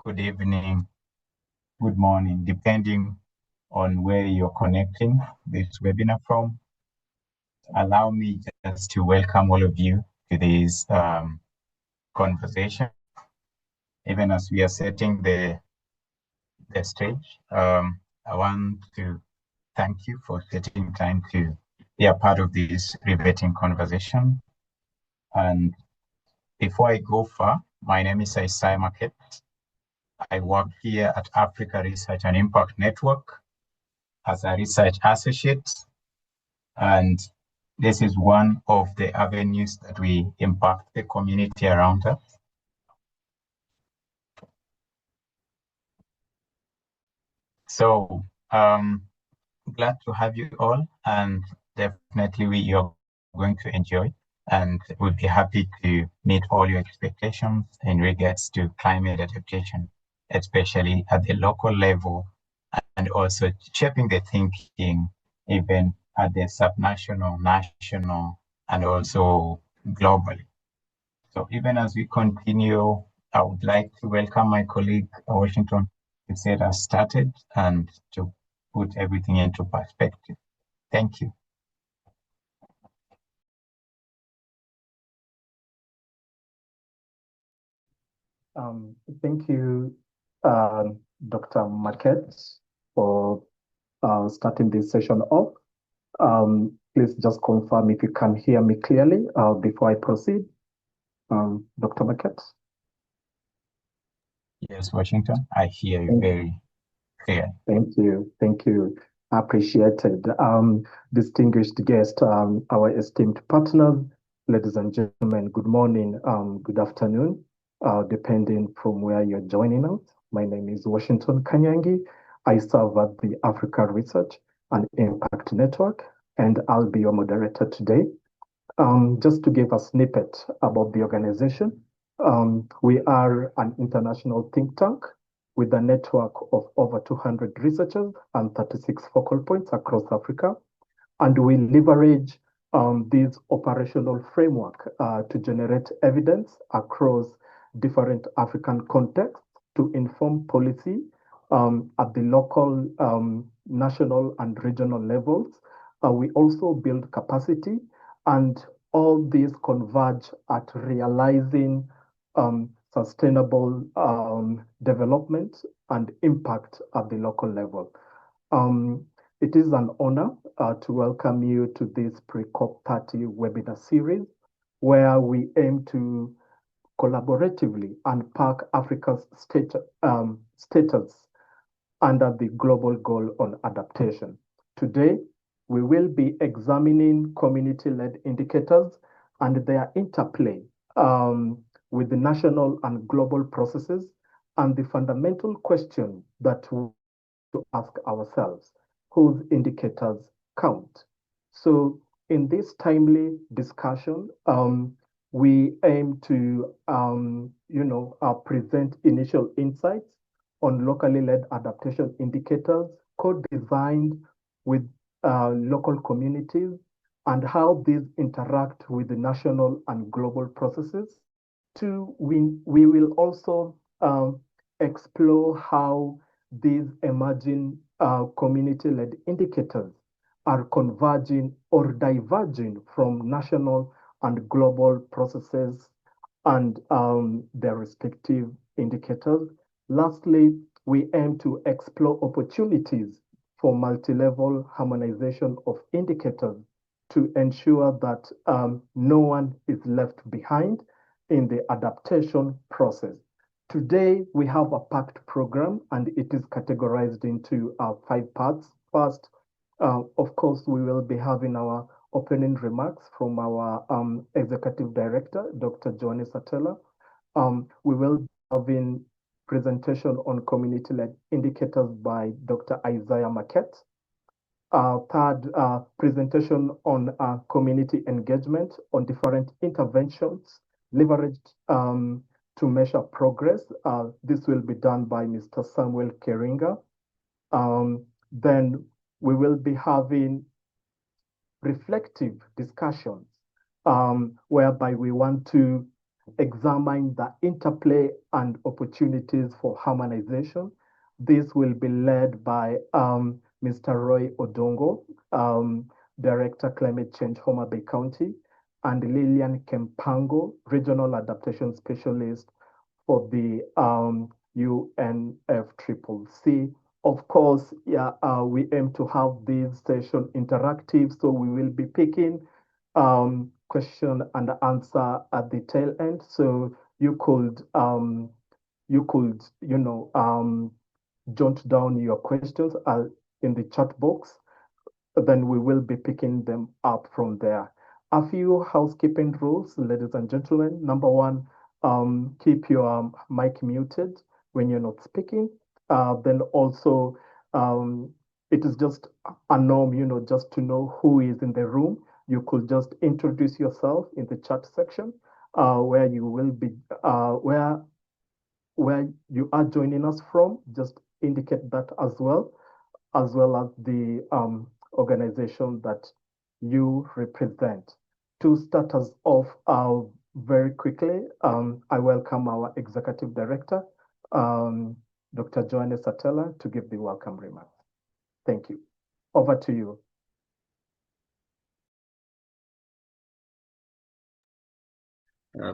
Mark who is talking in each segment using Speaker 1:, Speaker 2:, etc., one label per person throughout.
Speaker 1: good evening, good morning, depending on where you're connecting this webinar from. Allow me just to welcome all of you to this conversation. Even as we are setting the stage, I want to thank you for taking time to be a part of this riveting conversation. And before I go far, my name is Isaiah Market. I work here at Africa Research and Impact Network as a research associate. And this is one of the avenues that we impact the community around us. So glad to have you all, and definitely you're going to enjoy, and we'll be happy to meet all your expectations in regards to climate adaptation, especially at the local level, and also shaping the thinking even at the subnational, national, and also globally. So even as we continue, I would like to welcome my colleague, Washington, to get us started and to put everything into perspective. Thank you.
Speaker 2: Thank you, Dr. Marquette, for starting this session off. Please just confirm if you can hear me clearly before I proceed. Dr. Marquette?
Speaker 1: Yes, Washington, I hear you very clear.
Speaker 2: Thank you. Thank you. Appreciated. Distinguished guest, our esteemed partners, ladies and gentlemen, good morning, good afternoon, depending from where you're joining us. My name is Washington Kanyangi. I serve at the Africa Research and Impact Network, and I'll be your moderator today. Just to give a snippet about the organization, we are an international think tank with a network of over 200 researchers and 36 focal points across Africa. And we leverage this operational framework to generate evidence across different African contexts to inform policy at the local, national, and regional levels. We also build capacity, and all these converge at realizing sustainable development and impact at the local level. It is an honor to welcome you to this pre-COP30 webinar series, where we aim to collaboratively unpack Africa's status under the global goal on adaptation. Today, we will be examining community-led indicators and their interplay with the national and global processes, and the fundamental question that we to ask ourselves: whose indicators count? So in this timely discussion, we aim to present initial insights on locally led adaptation indicators co-designed with local communities, and how these interact with the national and global processes. Two, we will also explore how these emerging community-led indicators are converging or diverging from national and global processes and their respective indicators. Lastly, we aim to explore opportunities for multi-level harmonization of indicators to ensure that no one is left behind in the adaptation process. Today, we have a packed program, and it is categorized into 5 parts. First, of course, we will be having our opening remarks from our Executive Director, Dr. Johnny Satella. We will be having presentation on community-led indicators by Dr. Isaiah Marquette. Third, presentation on community engagement on different interventions leveraged to measure progress. This will be done by Mr. Samuel Keringa. Then we will be having reflective discussions whereby we want to examine the interplay and opportunities for harmonization. This will be led by Mr. Roy Odongo, Director Climate Change, Homa Bay County, and Lillian Kempango, Regional Adaptation Specialist for the UNFCCC. Of course, yeah, we aim to have this session interactive, so we will be picking question and answer at the tail end. So you could, jot down your questions in the chat box, then we will be picking them up from there. A few housekeeping rules, ladies and gentlemen. Number one, keep your mic muted when you're not speaking. Then also, um, it is just a norm, just to know who is in the room. You could just introduce yourself in the chat section, where you will be, where you are joining us from. Just indicate that as well as the organization that you represent. To start us off very quickly, I welcome our Executive Director, Dr. Joanne Satella, to give the welcome remarks. Thank you. Over to you.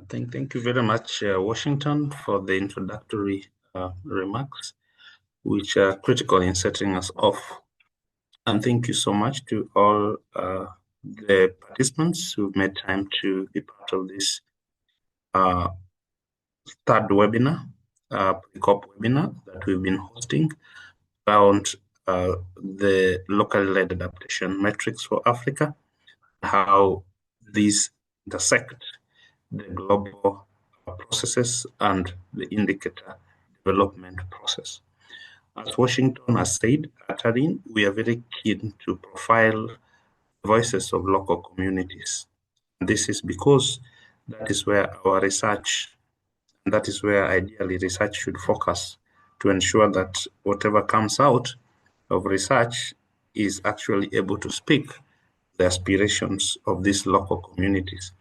Speaker 3: Thank you very much, Washington, for the introductory remarks, which are critical in setting us off. And thank you so much to all the participants who've made time to be part of this third webinar, pre-COP webinar that we've been hosting around the locally led adaptation metrics for Africa, how these intersect the global processes and the indicator development process. As Washington has said, at ARIN, we are very keen to profile voices of local communities. And this is because that is where our research, and that is where ideally research should focus, to ensure that whatever comes out of research is actually able to speak the aspirations of these local communities.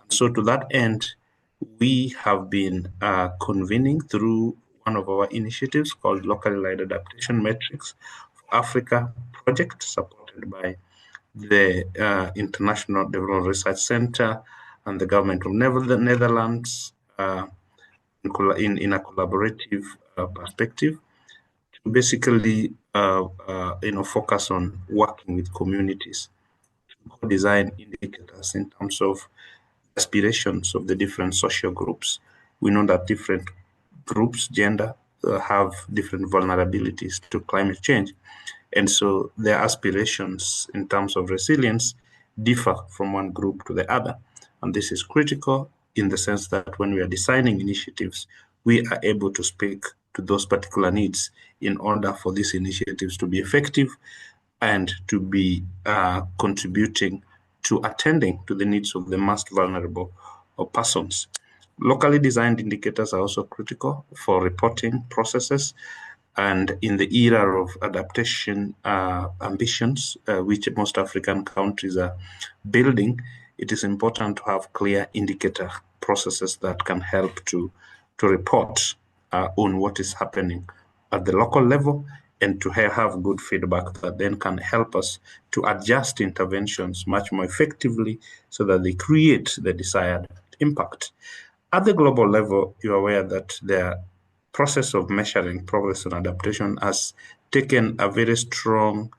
Speaker 3: And so to that end, we have been convening through one of our initiatives called Locally Led Adaptation Metrics for Africa project, supported by the International Development Research Center and the government of the Netherlands in a collaborative perspective, to basically focus on working with communities to design indicators in terms of aspirations of the different social groups. We know that different groups, gender, have different vulnerabilities to climate change. And so their aspirations in terms of resilience differ from one group to the other. And this is critical in the sense that when we are designing initiatives, we are able to speak to those particular needs in order for these initiatives to be effective and to be contributing to attending to the needs of the most vulnerable persons. Locally designed indicators are also critical for reporting processes. And in the era of adaptation ambitions, which most African countries are building, it is important to have clear indicator processes that can help to report on what is happening at the local level, and to have good feedback that then can help us to adjust interventions much more effectively so that they create the desired impact. At the global level, you're aware that the process of measuring progress on adaptation has taken a very strong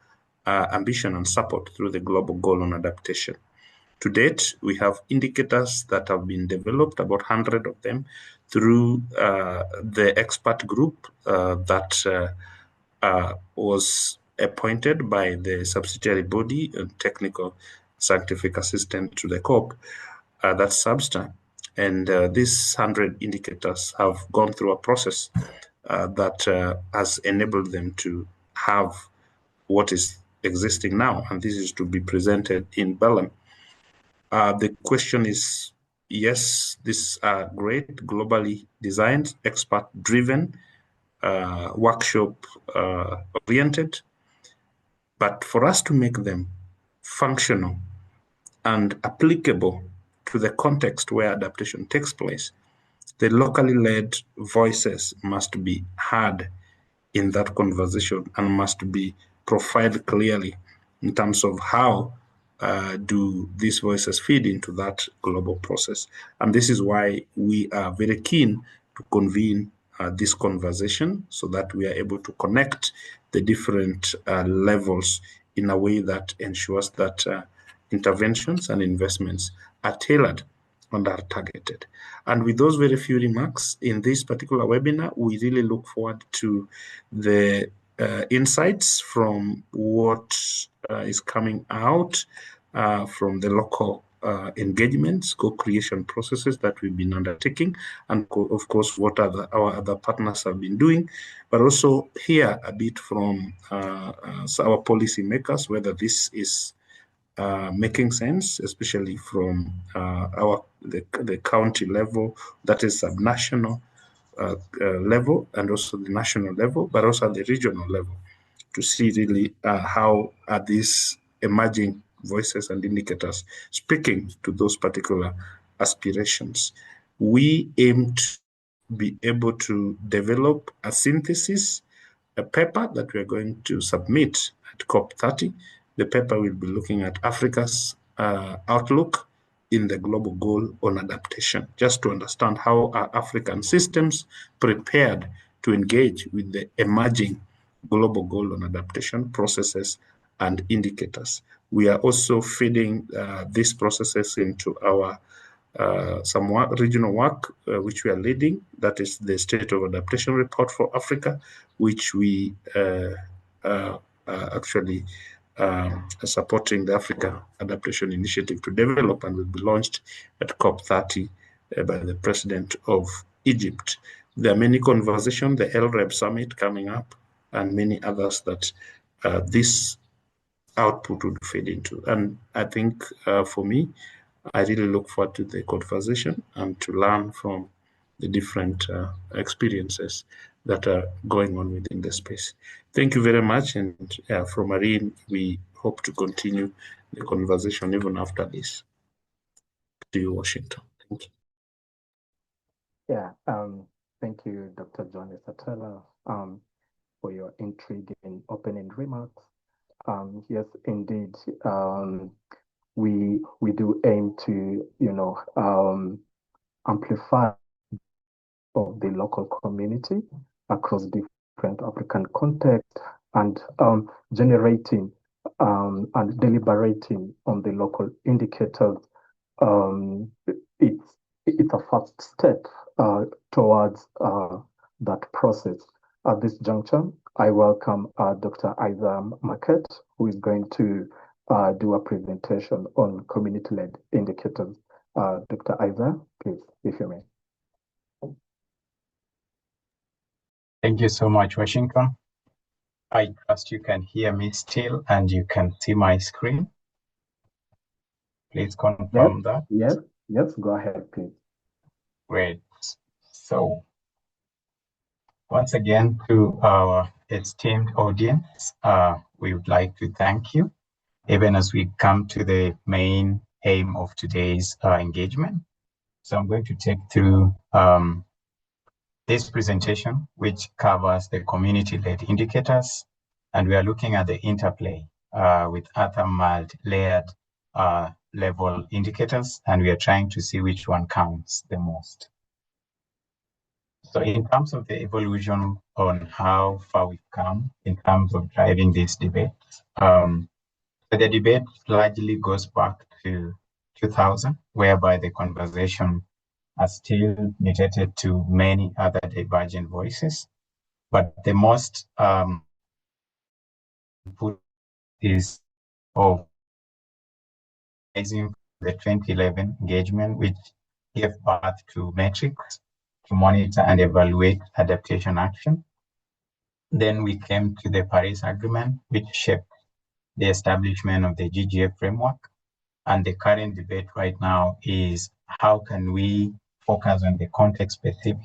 Speaker 3: ambition and support through the Global Goal on Adaptation. To date, we have indicators that have been developed, about 100 of them, through the expert group that was appointed by the subsidiary body and technical scientific assistant to the COP, that's SABSTA. And these 100 indicators have gone through a process that has enabled them to have what is existing now, and this is to be presented in Belém. The question is, yes, these are great, globally designed, expert-driven, workshop-oriented, but for us to make them functional and applicable to the context where adaptation takes place, the locally led voices must be heard in that conversation and must be profiled clearly in terms of how do these voices feed into that global process. And this is why we are very keen to convene this conversation so that we are able to connect the different levels in a way that ensures that interventions and investments are tailored and are targeted. And with those very few remarks in this particular webinar, we really look forward to the insights from what is coming out from the local engagements, co-creation processes that we've been undertaking, and of course what our other partners have been doing, but also hear a bit from our policy makers, whether this is making sense, especially from the county level, that is subnational level, and also the national level, but also at the regional level, to see really how are these emerging voices and indicators speaking to those particular aspirations. We aim to be able to develop a synthesis, a paper that we are going to submit at COP30. The paper will be looking at Africa's outlook in the global goal on adaptation, just to understand how are African systems prepared to engage with the emerging global goal on adaptation processes and indicators. We are also feeding these processes into our some regional work which we are leading, that is the State of Adaptation Report for Africa, which we actually supporting the Africa Adaptation Initiative to develop, and will be launched at COP30 by the President of Egypt. There are many conversations, the LREB Summit coming up, and many others that this output would feed into. And I think for me, I really look forward to the conversation and to learn from the different experiences that are going on within the space. Thank you very much. And from Marine, we hope to continue the conversation even after this. To you, Washington. Thank you.
Speaker 2: Yeah, thank you, Dr. John Esatella, for your intriguing opening remarks. Yes, indeed, we do aim to, amplify of the local community across different African contexts, and generating and deliberating on the local indicators. It's a first step towards that process. At this juncture, I welcome Dr. Isa Market, who is going to do a presentation on community-led indicators. Dr. Isa, please, if you may.
Speaker 1: Thank you so much, Washington. I trust you can hear me still and you can see my screen. Please confirm that.
Speaker 2: Yes, go ahead, please.
Speaker 1: Great. So, once again, to our esteemed audience, we would like to thank you, even as we come to the main aim of today's engagement. So I'm going to take through this presentation, which covers the community-led indicators, and we are looking at the interplay with other multi-layered level indicators, and we are trying to see which one counts the most. So in terms of the evolution on how far we've come in terms of driving this debate, so the debate largely goes back to 2000, whereby the conversation are still mutated to many other divergent voices, but the most input is of rising the 2011 engagement, which gave birth to metrics to monitor and evaluate adaptation action. Then we came to the Paris Agreement, which shaped the establishment of the GGA framework. And the current debate right now is how can we focus on the context-specific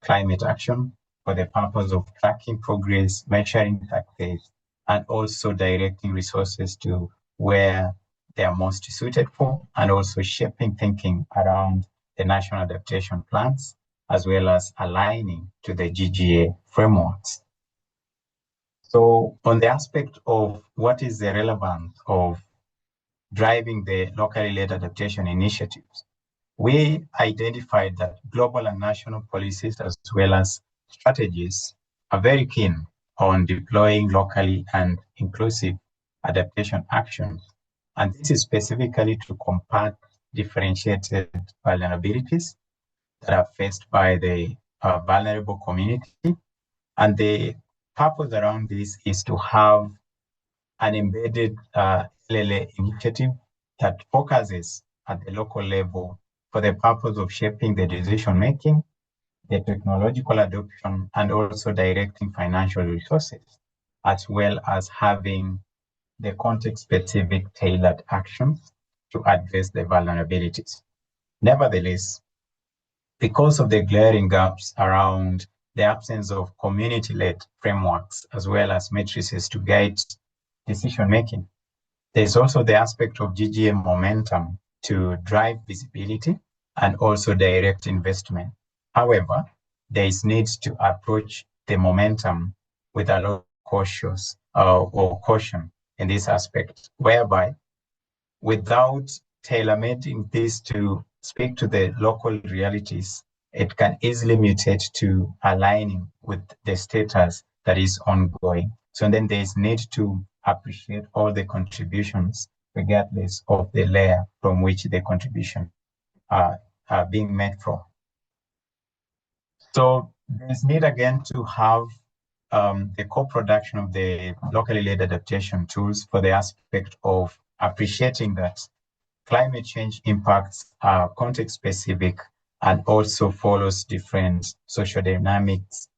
Speaker 1: climate action for the purpose of tracking progress, measuring success, and also directing resources to where they are most suited for, and also shaping thinking around the national adaptation plans as well as aligning to the GGA frameworks. So on the aspect of what is the relevance of driving the locally led adaptation initiatives, we identified that global and national policies as well as strategies are very keen on deploying locally and inclusive adaptation actions. And this is specifically to combat differentiated vulnerabilities that are faced by the vulnerable community. And the purpose around this is to have an embedded LLA initiative that focuses at the local level for the purpose of shaping the decision making, the technological adoption, and also directing financial resources, as well as having the context-specific tailored actions to address the vulnerabilities. Nevertheless, because of the glaring gaps around the absence of community-led frameworks as well as matrices to guide decision-making, there's also the aspect of GGA momentum to drive visibility and also direct investment. However, there is need to approach the momentum with a lot of caution in this aspect, whereby without tailor-making this to speak to the local realities, it can easily mutate to aligning with the status that is ongoing. So then there is need to appreciate all the contributions, regardless of the layer from which the contribution are being made from. So there's need again to have the co-production of the locally led adaptation tools for the aspect of appreciating that climate change impacts are context-specific and also follows different social dynamics.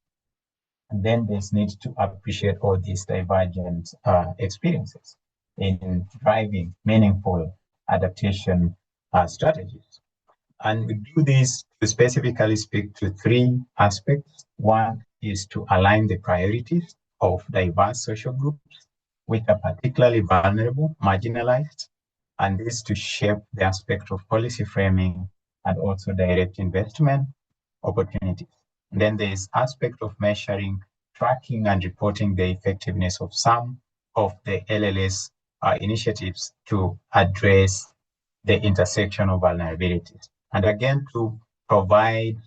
Speaker 1: And then there's need to appreciate all these divergent experiences in driving meaningful adaptation strategies. And we do this to specifically speak to three aspects. One is to align the priorities of diverse social groups, which are particularly vulnerable, marginalized, and this to shape the aspect of policy framing and also direct investment opportunities. And then there is aspect of measuring, tracking, and reporting the effectiveness of some of the LLS initiatives to address the intersection of vulnerabilities. And again, to provide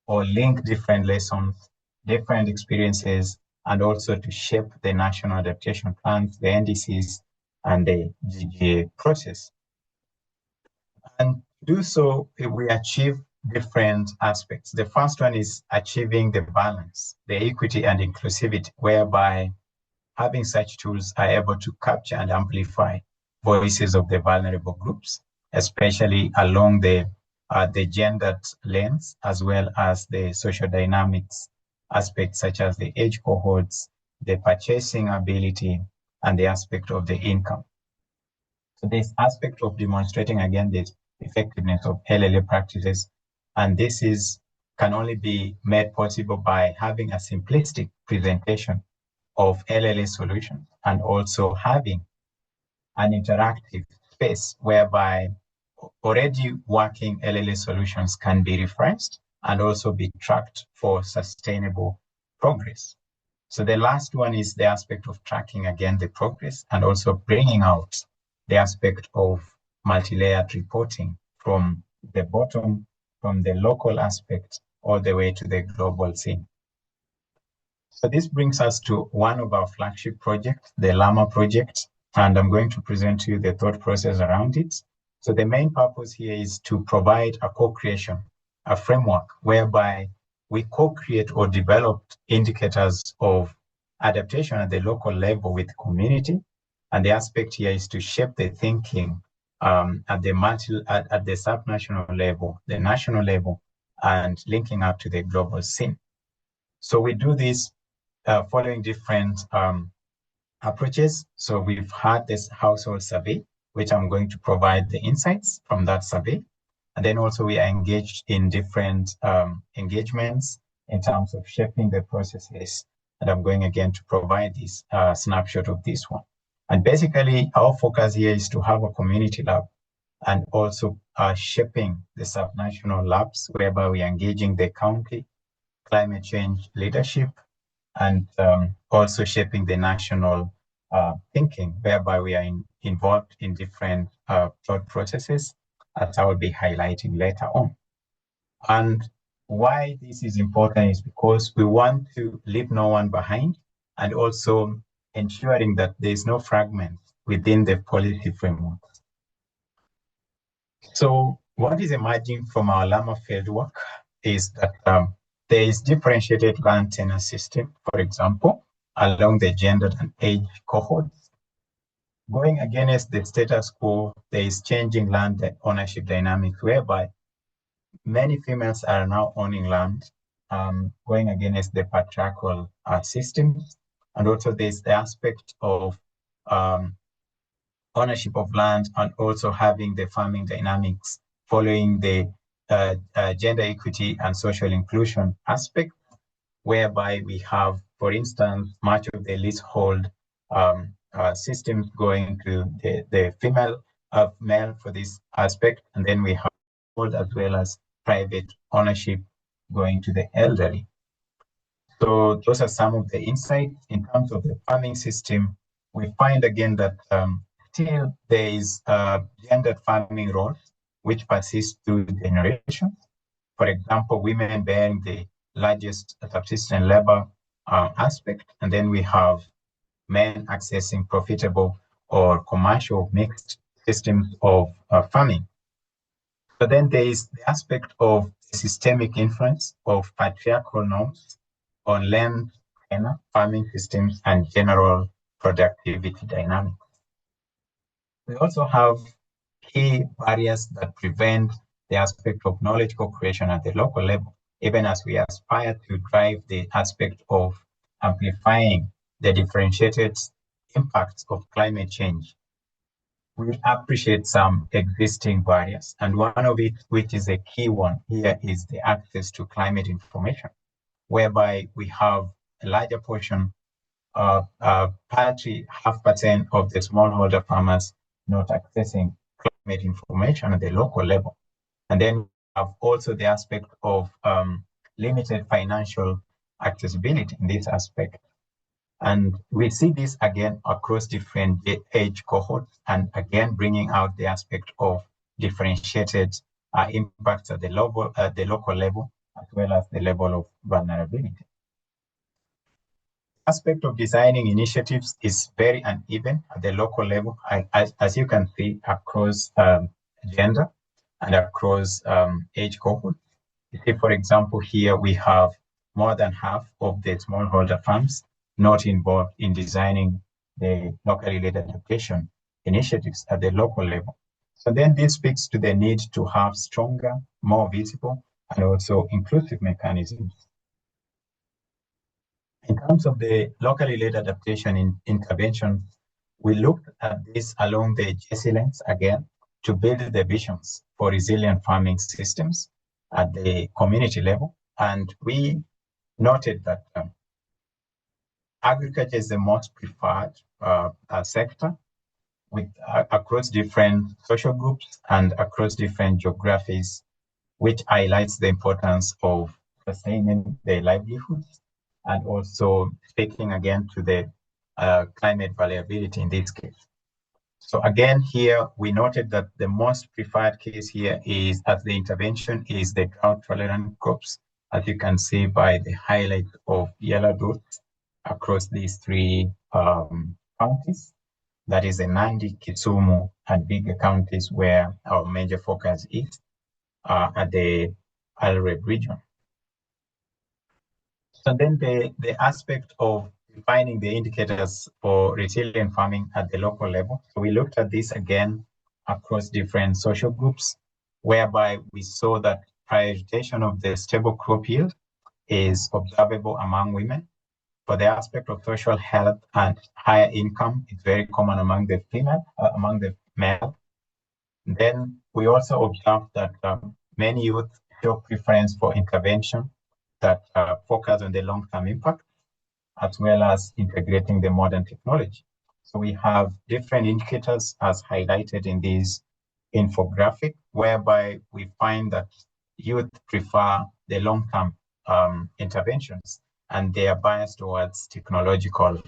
Speaker 1: or link different lessons, different experiences, and also to shape the national adaptation plans, the NDCs, and the GGA process. And to do so, we achieve different aspects. The first one is achieving the balance, the equity and inclusivity, whereby having such tools are able to capture and amplify voices of the vulnerable groups, especially along the gendered lens, as well as the social dynamics aspects such as the age cohorts, the purchasing ability, and the aspect of the income. So this aspect of demonstrating again the effectiveness of LLA practices, and this can only be made possible by having a simplistic presentation of LLA solutions and also having an interactive space whereby already working LLA solutions can be refreshed and also be tracked for sustainable progress. So the last one is the aspect of tracking again the progress and also bringing out the aspect of multi-layered reporting from the bottom, from the local aspect, all the way to the global scene. So this brings us to one of our flagship projects, the Llama project, and I'm going to present to you the thought process around it. So the main purpose here is to provide a co-creation, a framework whereby we co-create or develop indicators of adaptation at the local level with community. And the aspect here is to shape the thinking at the subnational level, the national level, and linking up to the global scene. So we do this following different approaches. So we've had this household survey, which I'm going to provide the insights from that survey. And then also we are engaged in different engagements in terms of shaping the processes. And I'm going again to provide this snapshot of this one. And basically our focus here is to have a community lab and also shaping the subnational labs, whereby we are engaging the county climate change leadership, and also shaping the national thinking, whereby we are involved in different thought processes, as I will be highlighting later on. And why this is important is because we want to leave no one behind, and also ensuring that there's no fragment within the policy framework. So what is emerging from our Llama fieldwork is that there is differentiated land tenure system, for example, along the gender and age cohorts. Going against the status quo, there is changing land ownership dynamics, whereby many females are now owning land, going against the patriarchal systems. And also there's the aspect of ownership of land, and also having the farming dynamics following the gender equity and social inclusion aspect, whereby we have, for instance, much of the leasehold systems going to the female male for this aspect, and then we have as well as private ownership going to the elderly. So those are some of the insights. In terms of the farming system, we find again that still there is gendered farming roles which persist through generations. For example, women bearing the largest subsistence labor aspect, and then we have men accessing profitable or commercial mixed systems of farming. But then there is the aspect of the systemic influence of patriarchal norms on land, farming systems, and general productivity dynamics. We also have key barriers that prevent the aspect of knowledge co-creation at the local level, even as we aspire to drive the aspect of amplifying the differentiated impacts of climate change. We appreciate some existing barriers, and one of it, which is a key one here, is the access to climate information, whereby we have a larger portion of 0.5% of the smallholder farmers not accessing climate information at the local level. And then we have also the aspect of limited financial accessibility in this aspect. And we see this again across different age cohorts, and again bringing out the aspect of differentiated impacts at the local level, as well as the level of vulnerability. Aspect of designing initiatives is very uneven at the local level, as you can see across gender and across age cohorts. You see, for example, here we have more than half of the smallholder farms not involved in designing the locally led adaptation initiatives at the local level. So then this speaks to the need to have stronger, more visible, and also inclusive mechanisms. In terms of the locally led adaptation interventions, we looked at this along the JC lens again to build the visions for resilient farming systems at the community level. And we noted that agriculture is the most preferred sector with across different social groups and across different geographies, which highlights the importance of sustaining their livelihoods, and also speaking again to the climate variability in this case. So again, here we noted that the most preferred case here is, as the intervention, is the drought-tolerant crops, as you can see by the highlight of yellow dots across these three counties. That is the Nandi, Kisumu, and Vihiga counties, where our major focus is at the Alred region. So then the aspect of defining the indicators for resilient farming at the local level. So we looked at this again across different social groups, whereby we saw that prioritization of the stable crop yield is observable among women. For the aspect of social health and higher income, it's very common among the male. Then we also observed that many youth show preference for intervention that focus on the long-term impact, as well as integrating the modern technology. So we have different indicators as highlighted in this infographic whereby we find that youth prefer the long-term interventions and they are biased towards technological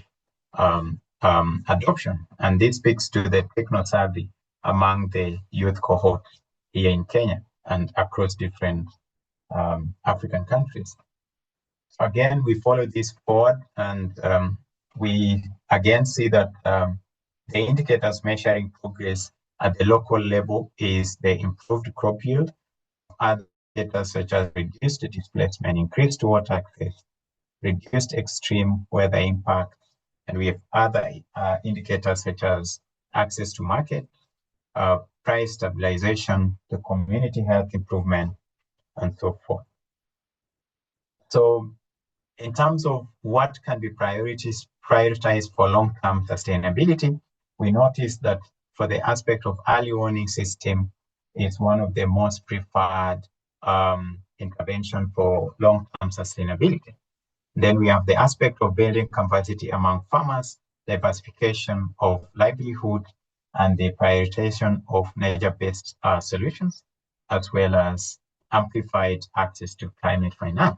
Speaker 1: adoption. And this speaks to the techno-savvy among the youth cohort here in Kenya and across different African countries. Again, we follow this forward and we again see that the indicators measuring progress at the local level is the improved crop yield, other indicators such as reduced displacement, increased water access, reduced extreme weather impact, and we have other indicators such as access to market, price stabilization, the community health improvement, and so forth. So in terms of what can be prioritized for long-term sustainability, we notice that for the aspect of early warning system, it's one of the most preferred intervention for long-term sustainability. Then we have the aspect of building capacity among farmers, diversification of livelihood, and the prioritization of nature-based solutions, as well as amplified access to climate finance.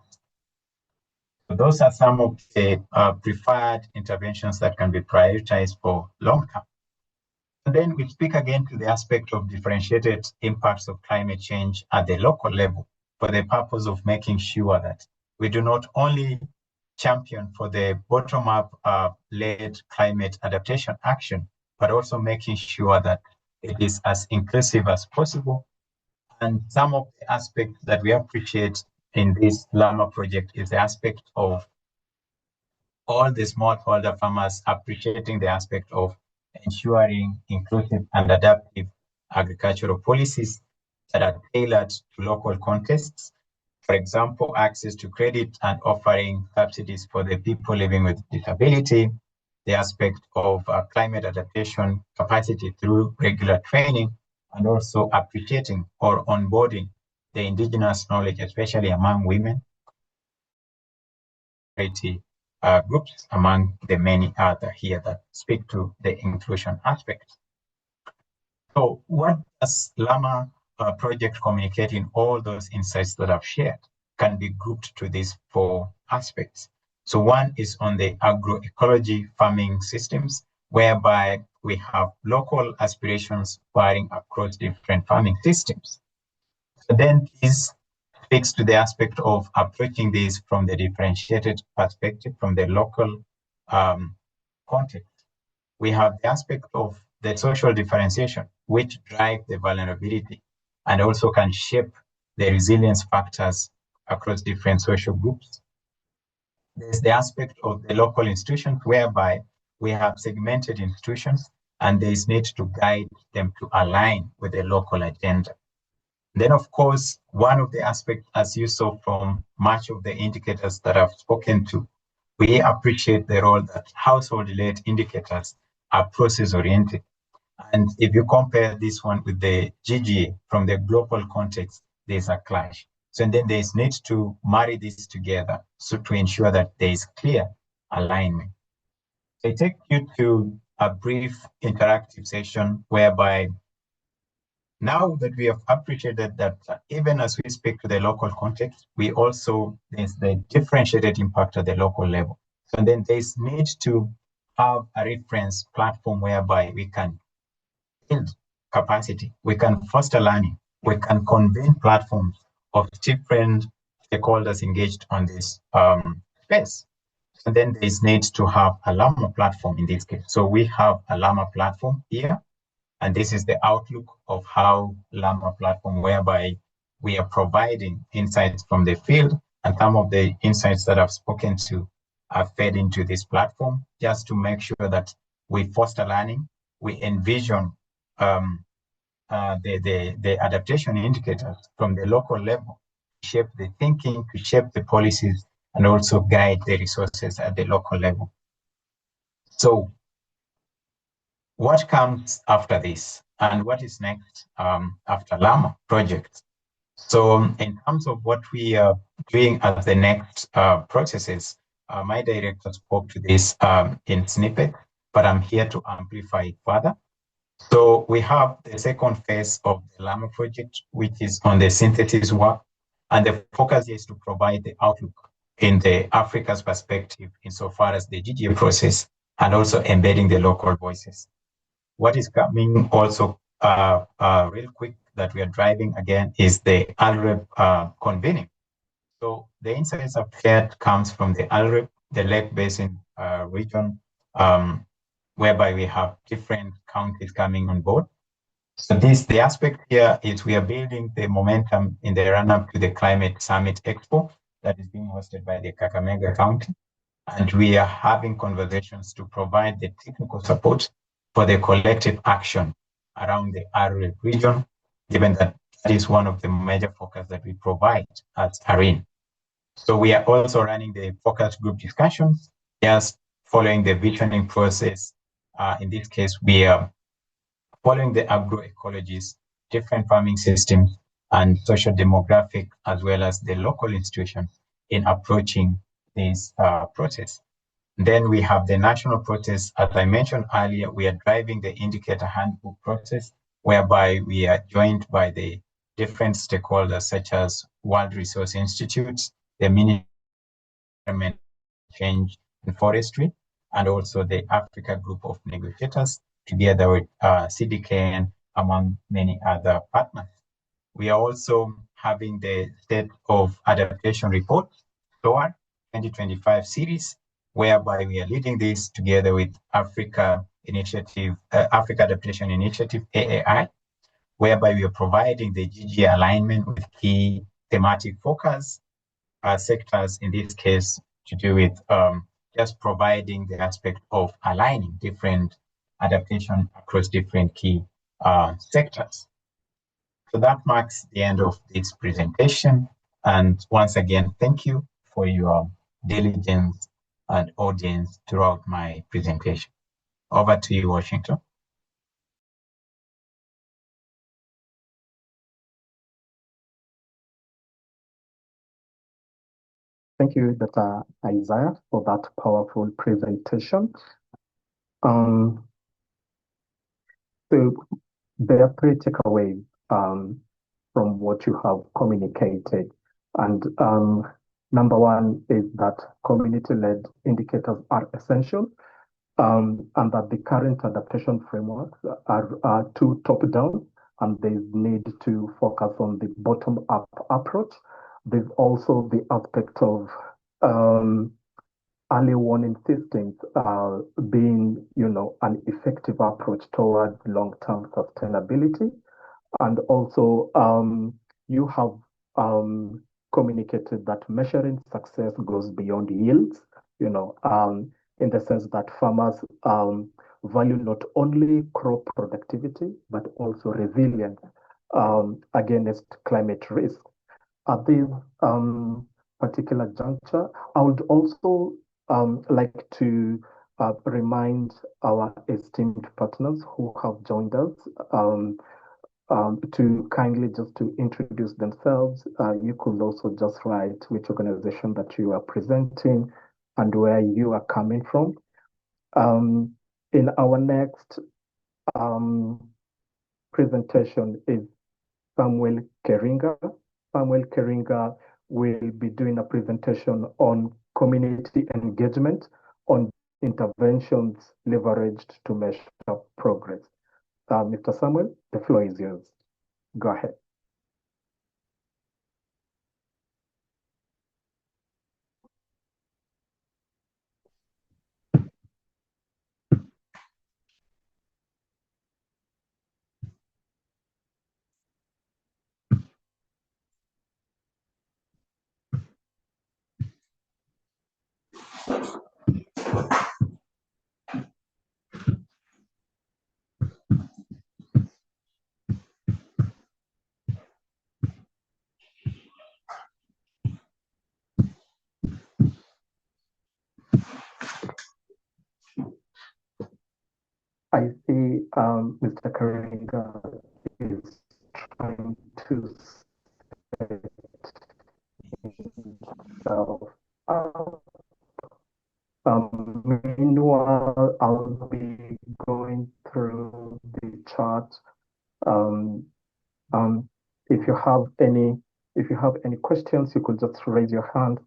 Speaker 1: So those are some of the preferred interventions that can be prioritized for long term. And then we speak again to the aspect of differentiated impacts of climate change at the local level for the purpose of making sure that we do not only champion for the bottom-up led climate adaptation action, but also making sure that it is as inclusive as possible. And some of the aspects that we appreciate in this Llama project is the aspect of all the smallholder farmers appreciating the aspect of ensuring inclusive and adaptive agricultural policies that are tailored to local contexts. For example, access to credit and offering subsidies for the people living with disability, the aspect of climate adaptation capacity through regular training, and also appreciating or onboarding the indigenous knowledge, especially among women, groups, among the many other here that speak to the inclusion aspect. So what does Llama project communicate in all those insights that I've shared can be grouped to these four aspects. So one is on the agroecology farming systems, whereby we have local aspirations varying across different farming systems. So then this speaks to the aspect of approaching this from the differentiated perspective, from the local context. We have the aspect of the social differentiation, which drive the vulnerability and also can shape the resilience factors across different social groups. There's the aspect of the local institutions, whereby we have segmented institutions and there is need to guide them to align with the local agenda. Then, of course, one of the aspects, as you saw from much of the indicators that I've spoken to, we appreciate the role that household-led indicators are process-oriented. And if you compare this one with the GGA from the global context, there's a clash. So then there's need to marry this together so to ensure that there is clear alignment. So I take you to a brief interactive session whereby now that we have appreciated that even as we speak to the local context, we also, there's the differentiated impact at the local level. So then there's need to have a reference platform whereby we can build capacity, we can foster learning, we can convene platforms of different stakeholders engaged on this space. And then there's need to have a Llama platform in this case. So we have a Llama platform here. And this is the outlook of how Llama platform, whereby we are providing insights from the field, and some of the insights that I've spoken to are fed into this platform, just to make sure that we foster learning, we envision the adaptation indicators from the local level, to shape the thinking, to shape the policies, and also guide the resources at the local level. So what comes after this and what is next after Llama project? So in terms of what we are doing as the next processes, my director spoke to this in snippet, but I'm here to amplify it further. So we have the second phase of the Llama project, which is on the synthesis work. And the focus is to provide the outlook in the Africa's perspective insofar as the GGA process and also embedding the local voices. What is coming also real quick that we are driving again is the ALREP convening. So the insights I've shared comes from the ALREP, the Lake Basin region, whereby we have different counties coming on board. So the aspect here is we are building the momentum in the run-up to the Climate Summit Expo that is being hosted by the Kakamega County. And we are having conversations to provide the technical support for the collective action around the ARE region, given that that is one of the major focus that we provide at ARIN. So we are also running the focus group discussions, just following the visioning process. In this case, we are following the agroecologies, different farming systems, and social demographic, as well as the local institutions in approaching this process. Then we have the national process. As I mentioned earlier, we are driving the indicator handbook process, whereby we are joined by the different stakeholders, such as World Resource Institutes, the Ministry of Environment, Change and Forestry, and also the Africa Group of Negotiators, together with CDKN, among many other partners. We are also having the State of Adaptation Report, SOAR 2025 series, whereby we are leading this together with Africa Adaptation Initiative, AAI, whereby we are providing the GG alignment with key thematic focus sectors, in this case, to do with just providing the aspect of aligning different adaptation across different key sectors. So that marks the end of this presentation. And once again, thank you for your diligence and audience throughout my presentation. Over to you, Washington.
Speaker 2: Thank you, Dr. Isaiah, for that powerful presentation. So there are three takeaways from what you have communicated. And number one is that community-led indicators are essential, and that the current adaptation frameworks are too top-down, and there's need to focus on the bottom-up approach. There's also the aspect of early warning systems being, an effective approach towards long-term sustainability. And also, you have communicated that measuring success goes beyond yields, in the sense that farmers value not only crop productivity, but also resilience against climate risk. At this particular juncture, I would also like to remind our esteemed partners who have joined us to kindly just to introduce themselves. You could also just write which organization that you are presenting and where you are coming from. In our next presentation is Samuel Keringa. Samuel Keringa will be doing a presentation on community engagement on interventions leveraged to measure progress. Mr. Samuel, the floor is yours. Go ahead. I see Mr. Keringa is trying to set himself up. Meanwhile, I'll be going through the chat. If you have any questions, you could just raise your hand.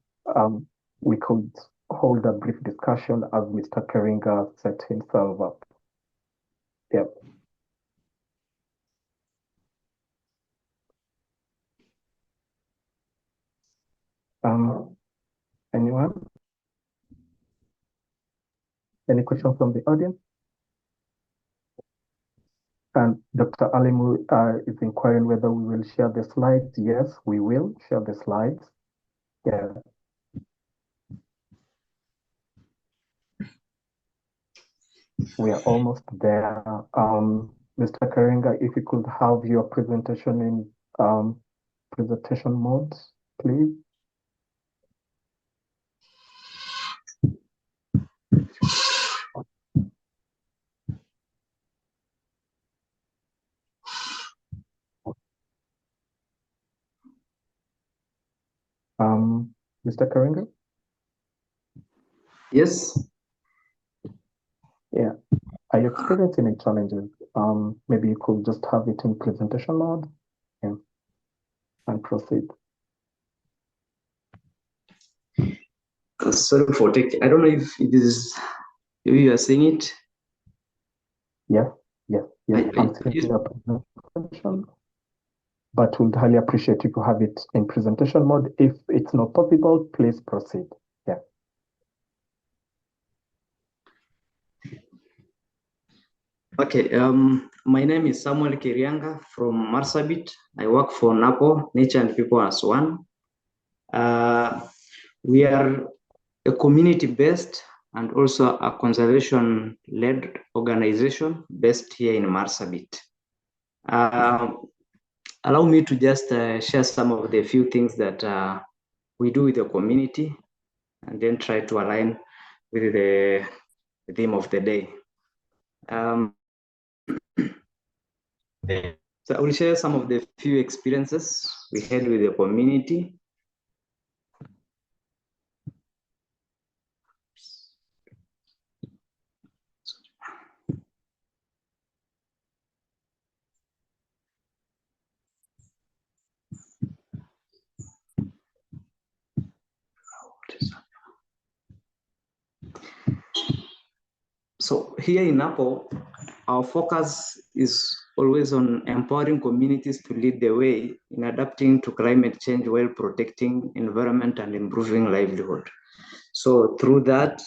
Speaker 2: We could hold a brief discussion as Mr. Keringa set himself up. Yep. Anyone? Any questions from the audience? And Dr. Alimu is inquiring whether we will share the slides. Yes, we will share the slides. Yeah. We are almost there. Mr. Keringa, if you could have your presentation in presentation mode, please. Mr. Keringa?
Speaker 4: Yes.
Speaker 2: Yeah. Are you experiencing any challenges? Maybe you could just have it in presentation mode, yeah, and proceed.
Speaker 4: Sorry for taking. I don't know if it is. If you are seeing it.
Speaker 2: Yes. I'm seeing your presentation, but we'd highly appreciate if you have it in presentation mode. If it's not possible, please proceed. Yeah.
Speaker 4: Okay. My name is Samuel Kirianga from Marsabit. I work for NAPO, Nature and People as One. We are a community-based and also a conservation-led organization based here in Marsabit. Allow me to just share some of the few things that we do with the community and then try to align with the theme of the day. So I will share some of the few experiences we had with the community. So here in NAPO, our focus is always on empowering communities to lead the way in adapting to climate change while protecting environment and improving livelihood. So through that,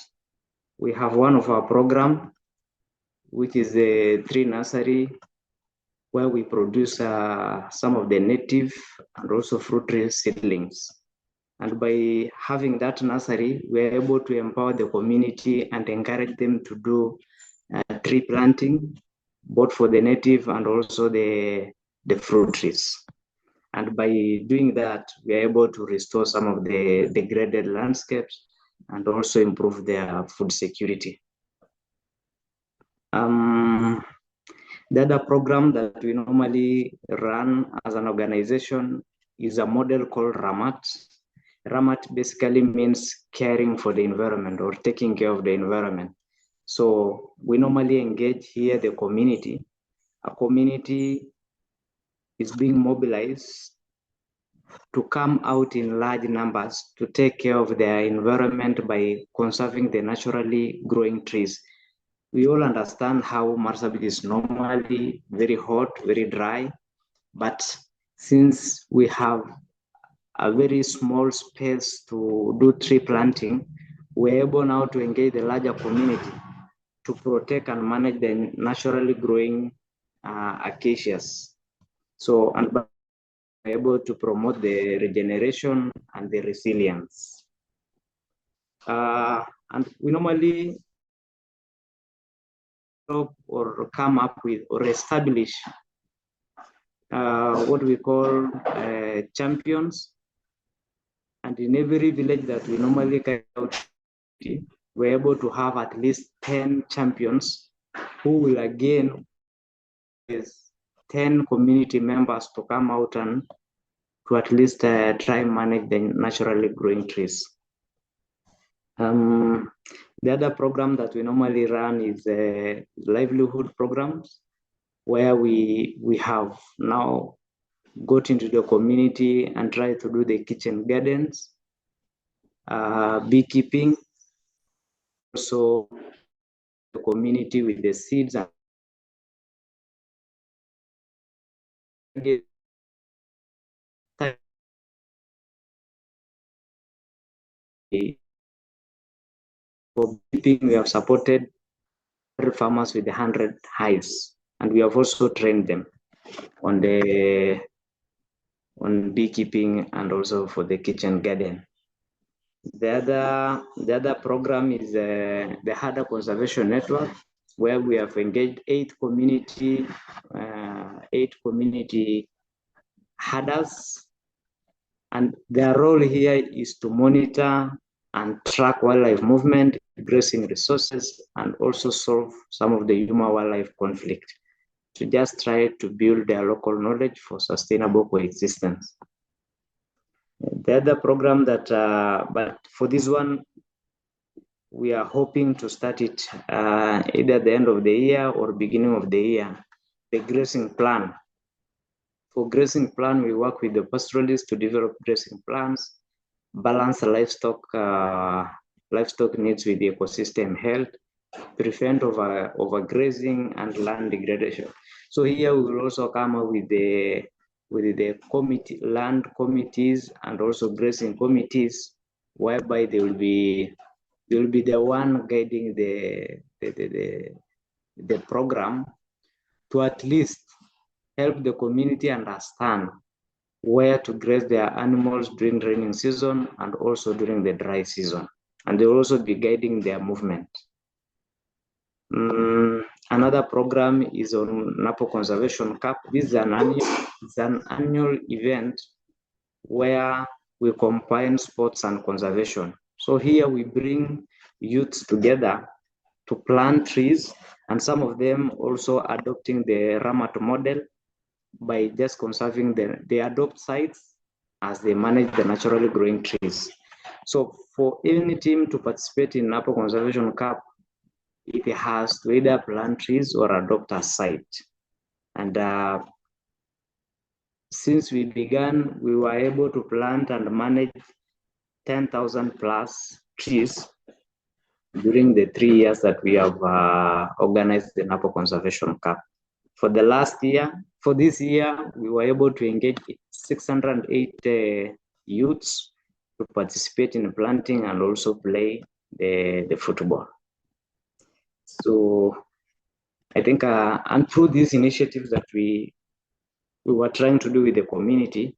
Speaker 4: we have one of our program, which is the tree nursery, where we produce some of the native and also fruit tree seedlings. And by having that nursery, we're able to empower the community and encourage them to do tree planting, both for the native and also the fruit trees. And by doing that, we're able to restore some of the degraded landscapes and also improve their food security. The other program that we normally run as an organization is a model called RAMAT. RAMAT basically means caring for the environment or taking care of the environment. So we normally engage here the community. A community is being mobilized to come out in large numbers to take care of their environment by conserving the naturally growing trees. We all understand how Marsabit is normally very hot, very dry, but since we have a very small space to do tree planting, we're able now to engage the larger community to protect and manage the naturally growing acacias. So, and we're able to promote the regeneration and the resilience. And we normally or come up with or establish what we call champions. And in every village that we normally carry out, we're able to have at least 10 champions who will again with 10 community members to come out and to at least try and manage the naturally growing trees. The other program that we normally run is livelihood programs, where we have now got into the community and try to do the kitchen gardens, beekeeping, also the community with the seeds and for beekeeping, we have supported farmers with 100 hives, and we have also trained them on beekeeping and also for the kitchen garden. The other program is the Hada Conservation Network, where we have engaged 8 community Hadas, and their role here is to monitor and track wildlife movement, grazing resources, and also solve some of the human-wildlife conflict, to just try to build their local knowledge for sustainable coexistence. The other program that, but for this one, we are hoping to start it either at the end of the year or beginning of the year, the grazing plan. For grazing plan, we work with the pastoralists to develop grazing plans, balance livestock needs with the ecosystem health, prevent overgrazing and land degradation. So here we will also come up with the committee, land committees and also grazing committees, whereby they will be the one guiding the program to at least help the community understand where to graze their animals during raining season and also during the dry season. And they will also be guiding their movement. Another program is on Napo Conservation Cup. This is an annual event where we combine sports and conservation. So here we bring youths together to plant trees, and some of them also adopting the Ramat model by just conserving they adopt sites as they manage the naturally growing trees. So for any team to participate in Napo Conservation Cup, it has to either plant trees or adopt a site. And since we began, we were able to plant and manage 10,000 plus trees during the 3 years that we have organized the Napo Conservation Cup. For this year, we were able to engage 608 youths to participate in planting and also play the football. So I think, and through these initiatives that we were trying to do with the community,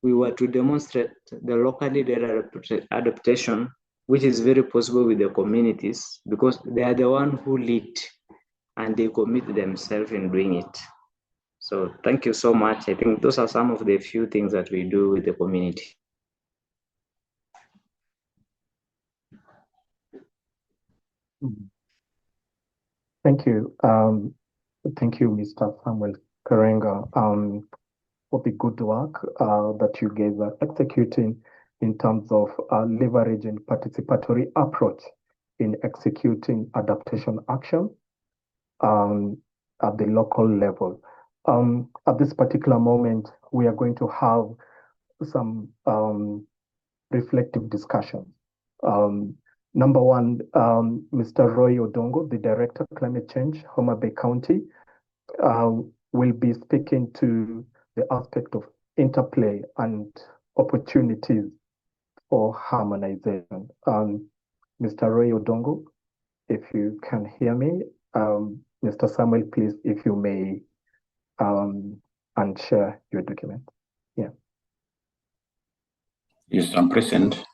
Speaker 4: we were to demonstrate the locally led adaptation, which is very possible with the communities, because they are the ones who lead and they commit themselves in doing it. So thank you so much. I think those are some of the few things that we do with the community.
Speaker 2: Thank you. Thank you, Mr. Samuel Karenga, for the good work that you guys are executing in terms of leveraging participatory approach in executing adaptation action at the local level. At this particular moment, we are going to have some reflective discussions. Number one, Mr. Roy Odongo, the Director of Climate Change, Homa Bay County, will be speaking to the aspect of interplay and opportunities for harmonization. Mr. Roy Odongo, if you can hear me, Mr. Samuel, please, if you may, and share your document. Yeah.
Speaker 5: Yes, I'm present.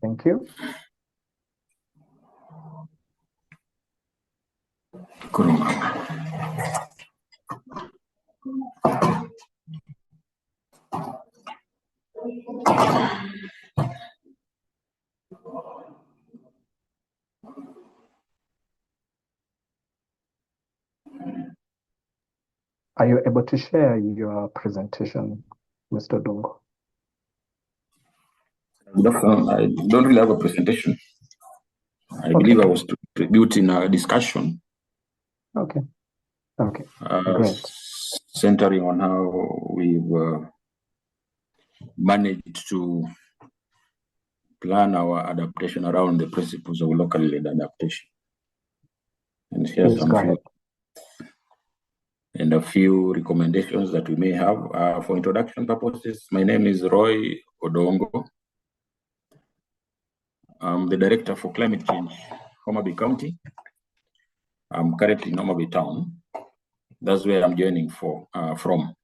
Speaker 2: Thank you. Are you able to share your presentation, Mr. Dongo?
Speaker 5: I don't really have a presentation. I believe I was contributing a discussion.
Speaker 2: Okay. Great.
Speaker 5: Centering on how we've managed to plan our adaptation around the principles of locally led adaptation. And share a few recommendations that we may have for introduction purposes. My name is Roy Odongo. I'm the Director for Climate Change, Homa Bay County. I'm currently in Homa Bay Town. That's where I'm joining from.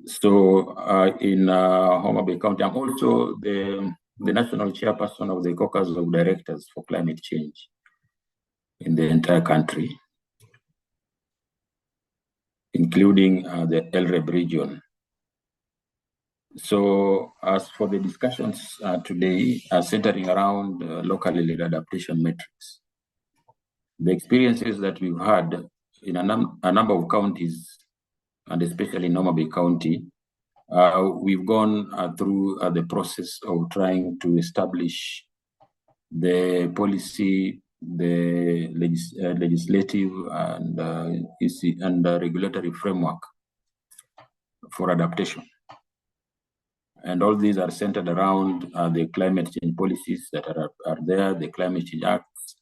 Speaker 5: So in Homa Bay County, I'm also the national chairperson of the Caucus of Directors for Climate Change in the entire country, including the LREB region. So as for the discussions today, centering around locally led adaptation metrics, the experiences that we've had in a number of counties, and especially in Homa Bay County, we've gone through the process of trying to establish the policy, the legislative and regulatory framework for adaptation. And all these are centered around the climate change policies that are there, the Climate Change Acts,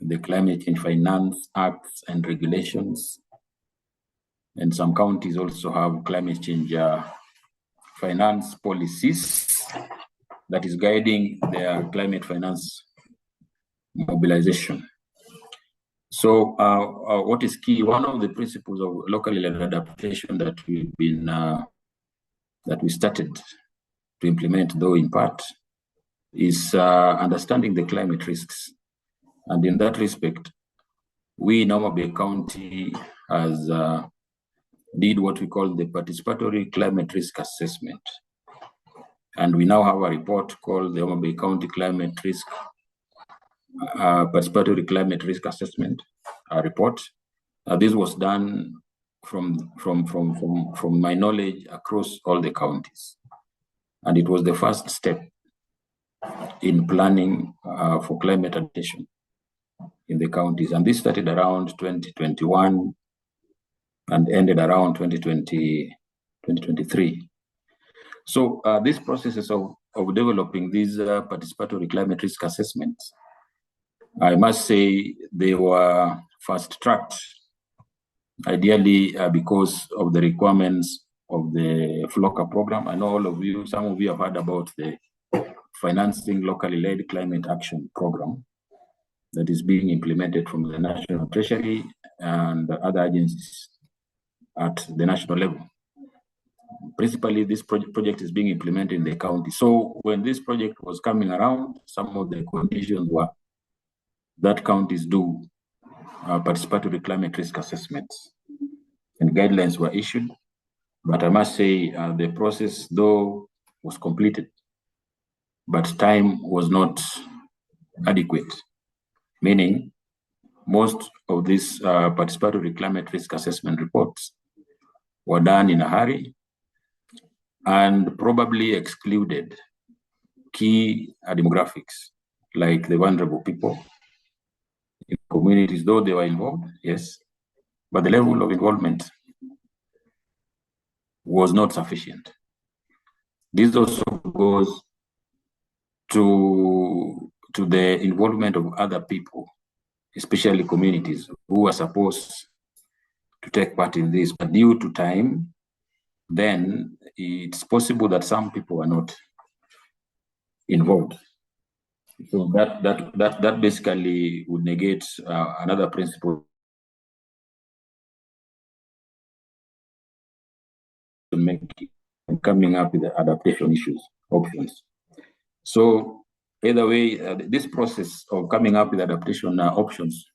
Speaker 5: the Climate Change Finance Acts and regulations. And some counties also have climate change finance policies that is guiding their climate finance mobilization. So what is key, one of the principles of locally led adaptation that we started to implement, though in part, is understanding the climate risks. And in that respect, we in Homa Bay County has did what we call the participatory climate risk assessment. And we now have a report called the Homa Bay County Climate Risk Participatory Climate Risk Assessment report. This was done from my knowledge across all the counties. And it was the first step in planning for climate adaptation in the counties. And this started around 2021 and ended around 2023. So these processes of developing these participatory climate risk assessments, I must say they were fast-tracked, ideally because of the requirements of the FLOCA program. I know all of you, some of you have heard about the Financing Locally Led Climate Action Program that is being implemented from the National Treasury and other agencies at the national level. Principally, this project is being implemented in the county. So when this project was coming around, some of the conditions were that counties do participatory climate risk assessments, and guidelines were issued. But I must say the process, though, was completed, but time was not adequate, meaning most of these participatory climate risk assessment reports were done in a hurry and probably excluded key demographics like the vulnerable people in communities, though they were involved, yes, but the level of involvement was not sufficient. This also goes to the involvement of other people, especially communities who are supposed to take part in this, but due to time, then it's possible that some people are not involved. So that basically would negate another principle to make coming up with the adaptation options. So either way, this process of coming up with adaptation options,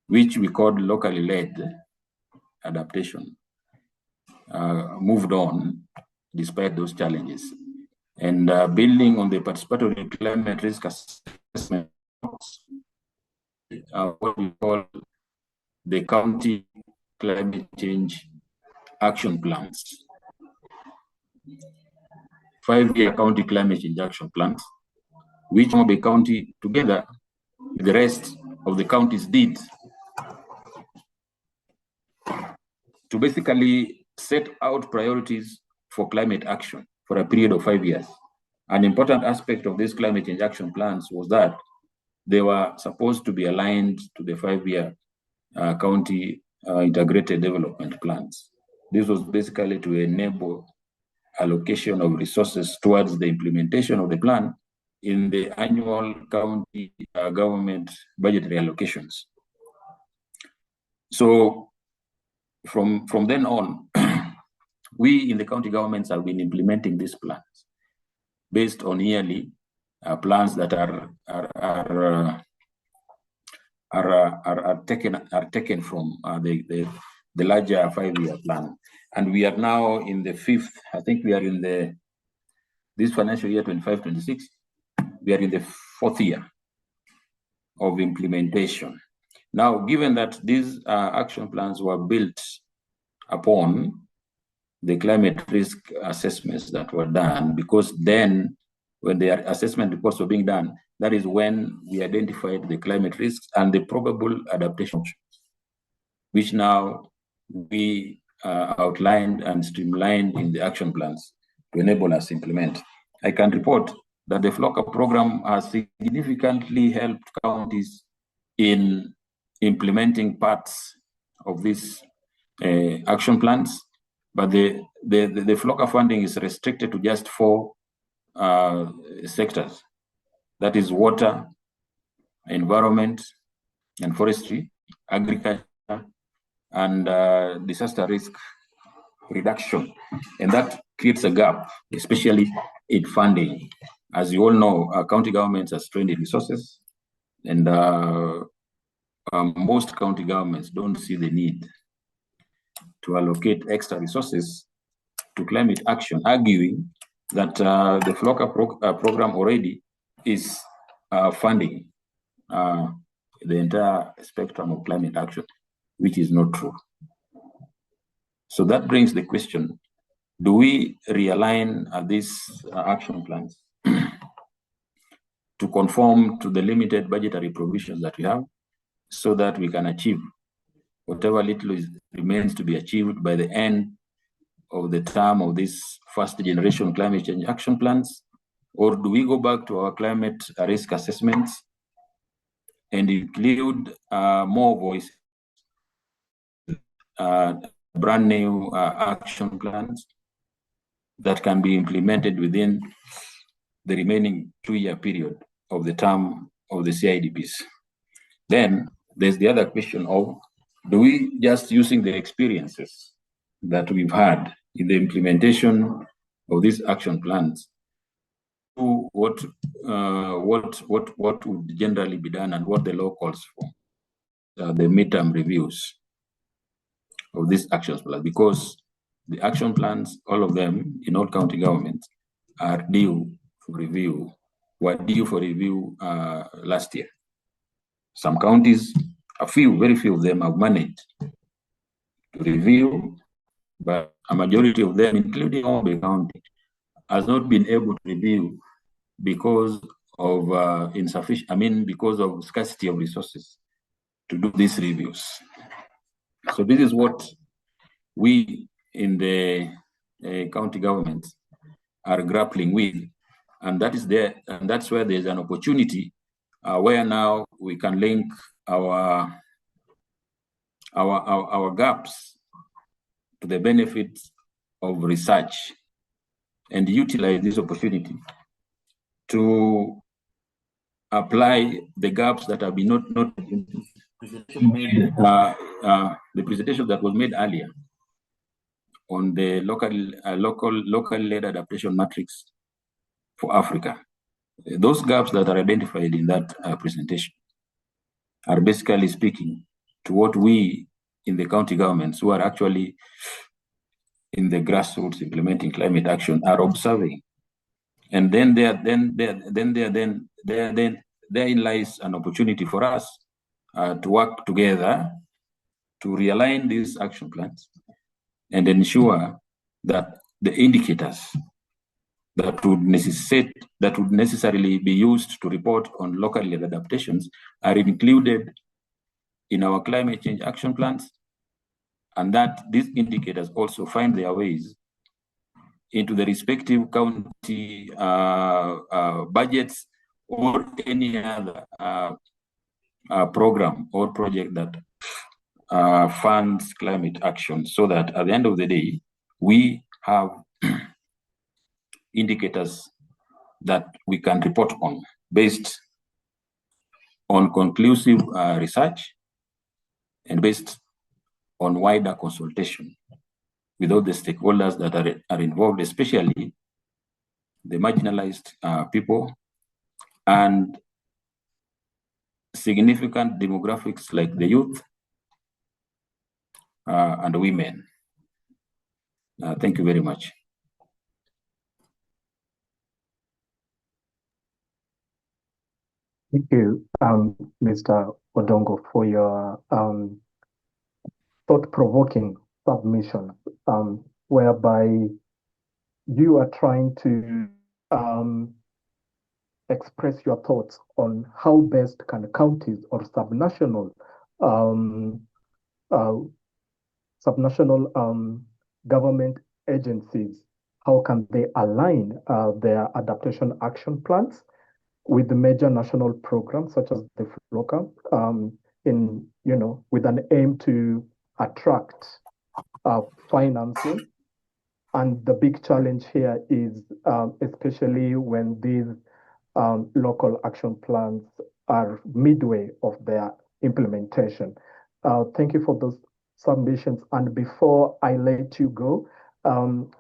Speaker 5: which we called locally led adaptation, moved on despite those challenges. And building on the participatory climate risk assessment, what we call the county climate change action plans. 5-year county climate change action plans, which Bay County, together with the rest of the counties, did to basically set out priorities for climate action for a period of 5 years. An important aspect of these climate change action plans was that they were supposed to be aligned to the 5-year county integrated development plans. This was basically to enable allocation of resources towards the implementation of the plan in the annual county government budgetary allocations. So from then on, we in the county governments have been implementing these plans based on yearly plans that are taken from the larger 5-year plan. And we are now in the 5th, I think we are in this financial year 25-26, we are in the 4th year of implementation. Now, given that these action plans were built upon the climate risk assessments that were done, because then when the assessment reports were being done, that is when we identified the climate risks and the probable adaptation options, which now we outlined and streamlined in the action plans to enable us to implement. I can report that the FLOCA program has significantly helped counties in implementing parts of these action plans, but the FLOCA funding is restricted to just 4 sectors. That is water, environment and forestry, agriculture, and disaster risk reduction. And that creates a gap, especially in funding. As you all know, county governments are strained in resources, and most county governments don't see the need to allocate extra resources to climate action, arguing that the FLOCA program already is funding the entire spectrum of climate action, which is not true. So that brings the question, do we realign these action plans to conform to the limited budgetary provisions that we have so that we can achieve whatever little remains to be achieved by the end of the term of these first generation climate change action plans? Or do we go back to our climate risk assessments and include more voice, brand new action plans that can be implemented within the remaining 2-year period of the term of the CIDPs? Then there's the other question of, do we just using the experiences that we've had in the implementation of these action plans, what would generally be done and what the law calls for, the midterm reviews of these action plans? Because the action plans, all of them in all county governments, are due for review, were due for review last year. Some counties, very few of them have managed to review, but a majority of them, including Bay County, has not been able to review because of because of scarcity of resources to do these reviews. So this is what we in the county governments are grappling with, and that's where there's an opportunity where now we can link our gaps to the benefits of research and utilize this opportunity to apply the gaps that have been not the presentation that was made earlier on the local led adaptation matrix for Africa. Those gaps that are identified in that presentation are basically speaking to what we in the county governments who are actually in the grassroots implementing climate action are observing. And then therein lies an opportunity for us to work together to realign these action plans and ensure that the indicators that would necessarily be used to report on locally led adaptations are included in our climate change action plans, and that these indicators also find their ways into the respective county budgets or any other program or project that funds climate action, so that at the end of the day, we have indicators that we can report on based on conclusive research and based on wider consultation with all the stakeholders that are involved, especially the marginalized people and significant demographics like the youth and women. Thank you very much.
Speaker 2: Thank you, Mr. Odongo, for your thought-provoking submission, whereby you are trying to express your thoughts on how best can counties or subnational government agencies, how can they align their adaptation action plans with the major national programs such as the FLOCA, with an aim to attract financing. And the big challenge here is especially when these local action plans are midway of their implementation. Thank you for those submissions. And before I let you go,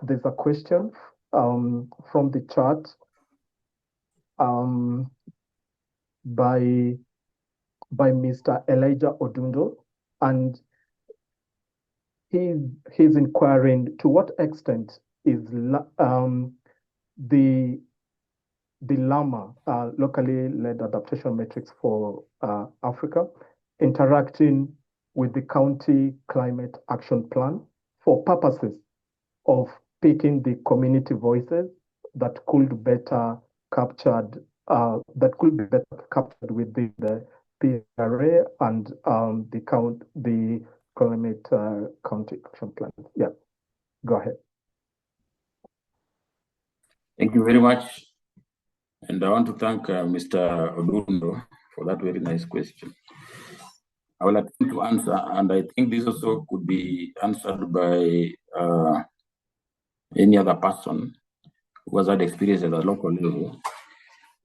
Speaker 2: there's a question from the chat by Mr. Elijah Odundo, and he's inquiring to what extent is the LAMA, locally led adaptation metrics for Africa, interacting with the county climate action plan for purposes of picking the community voices that could be better captured within the PRA and the climate county action plan. Yeah, go ahead.
Speaker 5: Thank you very much. And I want to thank Mr. Odundo for that very nice question. I will attempt to answer, and I think this also could be answered by any other person who has had experience at a local level.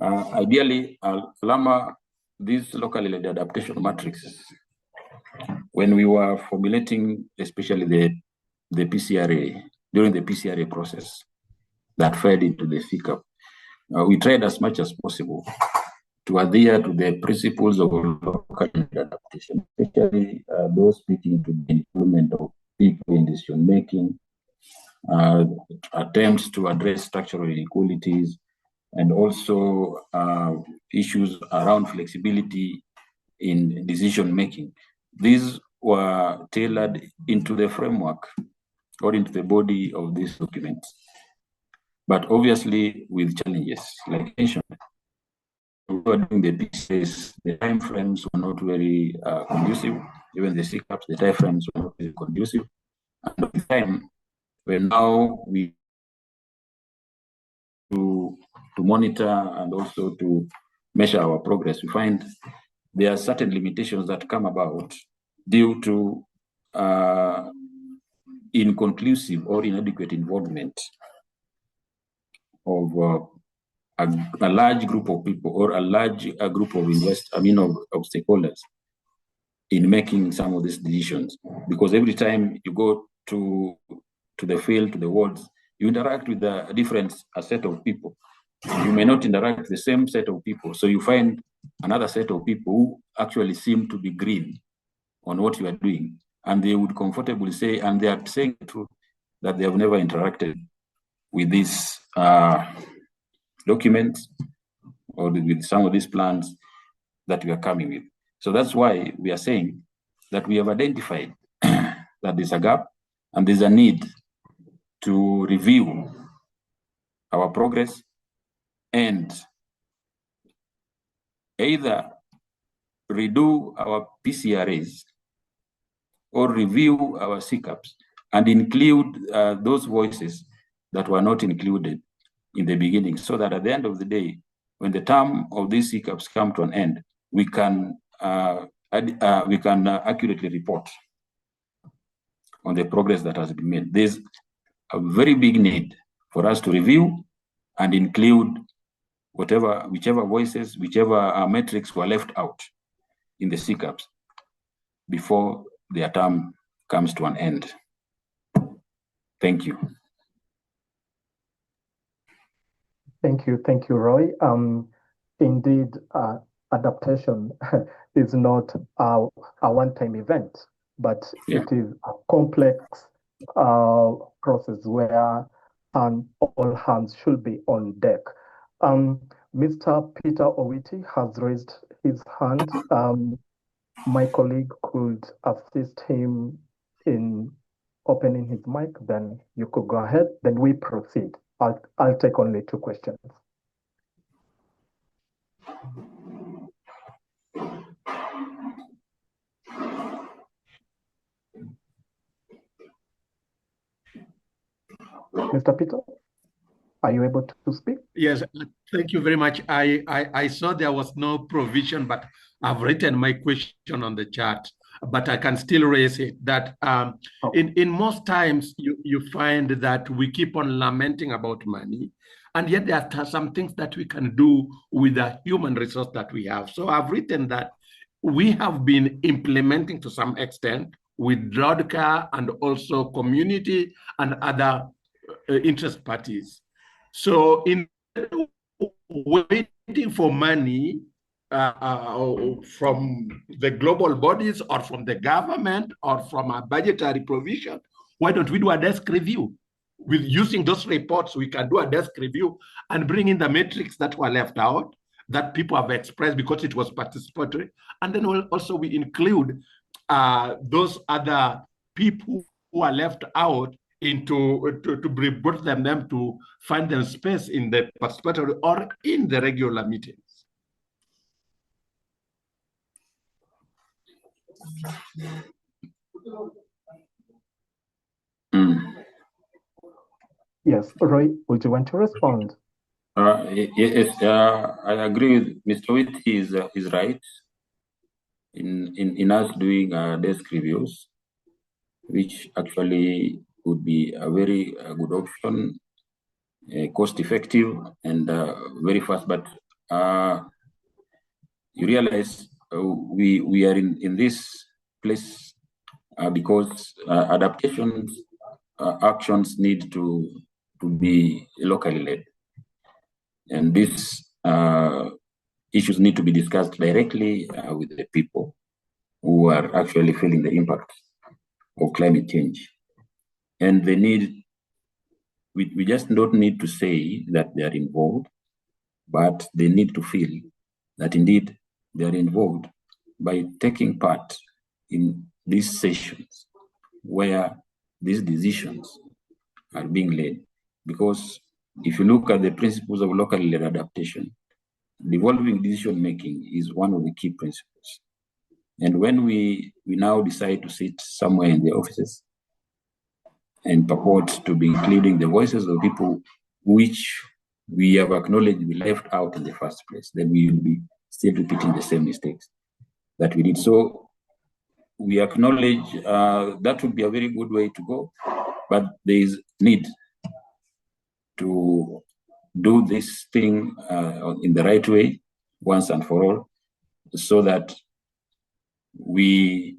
Speaker 5: Ideally, LAMA, these locally led adaptation matrices, when we were formulating, especially the PCRA, during the PCRA process that fed into the FICAP, we tried as much as possible to adhere to the principles of local adaptation, especially those speaking to the involvement of people in decision making, attempts to address structural inequalities, and also issues around flexibility in decision making. These were tailored into the framework or into the body of this document, but obviously with challenges. Like mentioned, doing the pieces, the timeframes were not very conducive. Even the CCAPs, the timeframes were not very conducive. And at the time, when now we to monitor and also to measure our progress, we find there are certain limitations that come about due to inconclusive or inadequate involvement of a large group of people or a large group of of stakeholders in making some of these decisions. Because every time you go to the field, to the wards, you interact with a different set of people. You may not interact with the same set of people. So you find another set of people who actually seem to be green on what you are doing. And they would comfortably say, and they are saying the truth, that they have never interacted with these documents or with some of these plans that we are coming with. So that's why we are saying that we have identified that there's a gap and there's a need to review our progress and either redo our PCRAs or review our CCAPs and include those voices that were not included in the beginning, so that at the end of the day, when the term of these CCAPs come to an end, we can accurately report on the progress that has been made. There's a very big need for us to review and include whichever voices, whichever metrics were left out in the CCAPs before their term comes to an end. Thank you.
Speaker 2: Thank you, Roy. Indeed, adaptation is not a one-time event, but it is a complex process where all hands should be on deck. Mr. Peter Owiti has raised his hand. My colleague could assist him in opening his mic, then you could go ahead, then we proceed. I'll take only 2 questions. Mr. Peter, are you able to speak?
Speaker 6: Yes, thank you very much. I saw there was no provision, but I've written my question on the chat, but I can still raise it. That in most times you find that we keep on lamenting about money, and yet there are some things that we can do with the human resource that we have. So I've written that we have been implementing to some extent with DRODCA and also community and other interest parties. So in waiting for money from the global bodies or from the government or from a budgetary provision, why don't we do a desk review? With using those reports, we can do a desk review and bring in the metrics that were left out, that people have expressed because it was participatory. And then also we include those other people who are left out to bring them to find them space in the participatory or in the regular meetings.
Speaker 2: Yes, Roy, would you want to respond?
Speaker 5: Yes, I agree with Mr. Witt. He's right in us doing desk reviews, which actually would be a very good option, cost effective and very fast. But you realize we are in this place because adaptations actions need to be locally led, and these issues need to be discussed directly with the people who are actually feeling the impact of climate change. And they need, we just don't need to say that they are involved, but they need to feel that indeed they are involved by taking part in these sessions where these decisions are being led. Because if you look at the principles of locally led adaptation, devolving decision making is one of the key principles. And when we now decide to sit somewhere in the offices and purport to be including the voices of people which we have acknowledged we left out in the first place, then we will be still repeating the same mistakes that we did. So we acknowledge that would be a very good way to go, but there is need to do this thing in the right way once and for all, so that we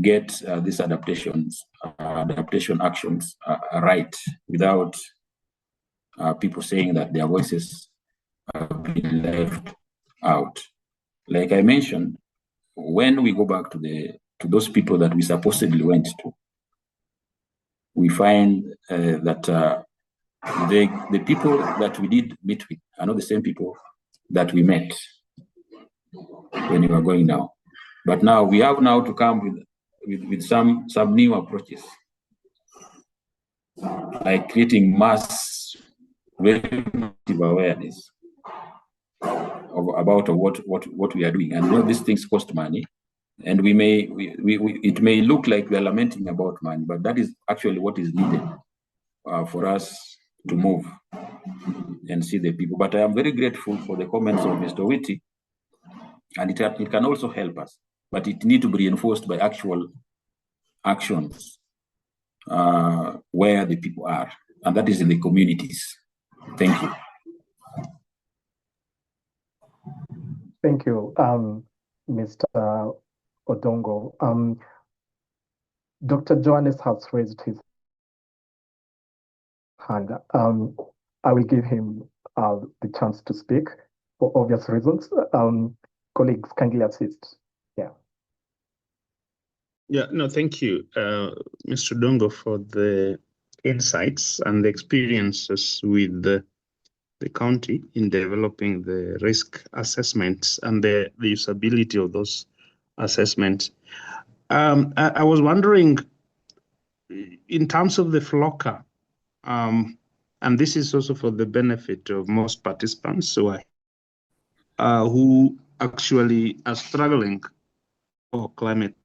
Speaker 5: get these adaptation actions right, without people saying that their voices have been left out. Like I mentioned, when we go back to those people that we supposedly went to, we find that the people that we did meet with are not the same people that we met when we were going now. But now we have now to come with some new approaches, like creating mass very massive awareness about what we are doing. And these things cost money. And it may look like we are lamenting about money, but that is actually what is needed for us to move and see the people. But I am very grateful for the comments of Mr. Whitty, and it can also help us, but it needs to be reinforced by actual actions where the people are, and that is in the communities. Thank you.
Speaker 2: Thank you, Mr. Odongo. Dr. Johannes has raised his hand. I will give him the chance to speak for obvious reasons. Colleagues, kindly assist.
Speaker 3: Yeah, no, thank you, Mr. Dongo, for the insights and the experiences with the county in developing the risk assessments and the usability of those assessments. I was wondering, in terms of the FLOCA, and this is also for the benefit of most participants who actually are struggling for climate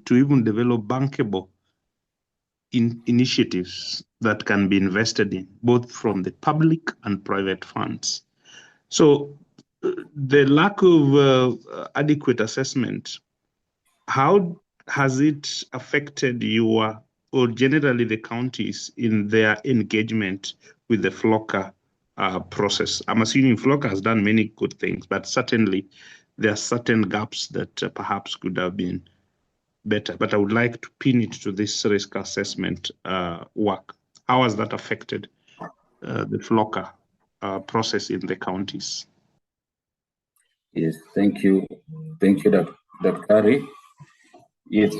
Speaker 3: to even develop bankable initiatives that can be invested in, both from the public and private funds. So the lack of adequate assessment, how has it affected your, or generally the counties, in their engagement with the FLOCA process? I'm assuming FLOCA has done many good things, but certainly there are certain gaps that perhaps could have been better. But I would like to pin it to this risk assessment work. How has that affected the FLOCA process in the counties?
Speaker 5: Yes, thank you. Thank you, Dr. Kari. Yes,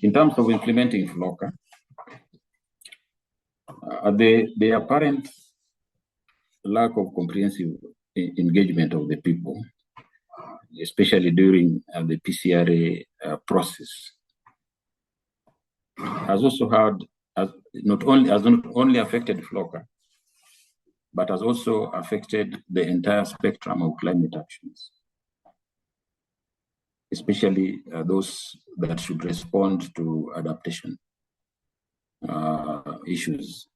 Speaker 5: in terms of implementing FLOCA, the apparent lack of comprehensive engagement of the people, especially during the PCRA process, has also not only affected FLOCA, but has also affected the entire spectrum of climate actions, especially those that should respond to adaptation issues.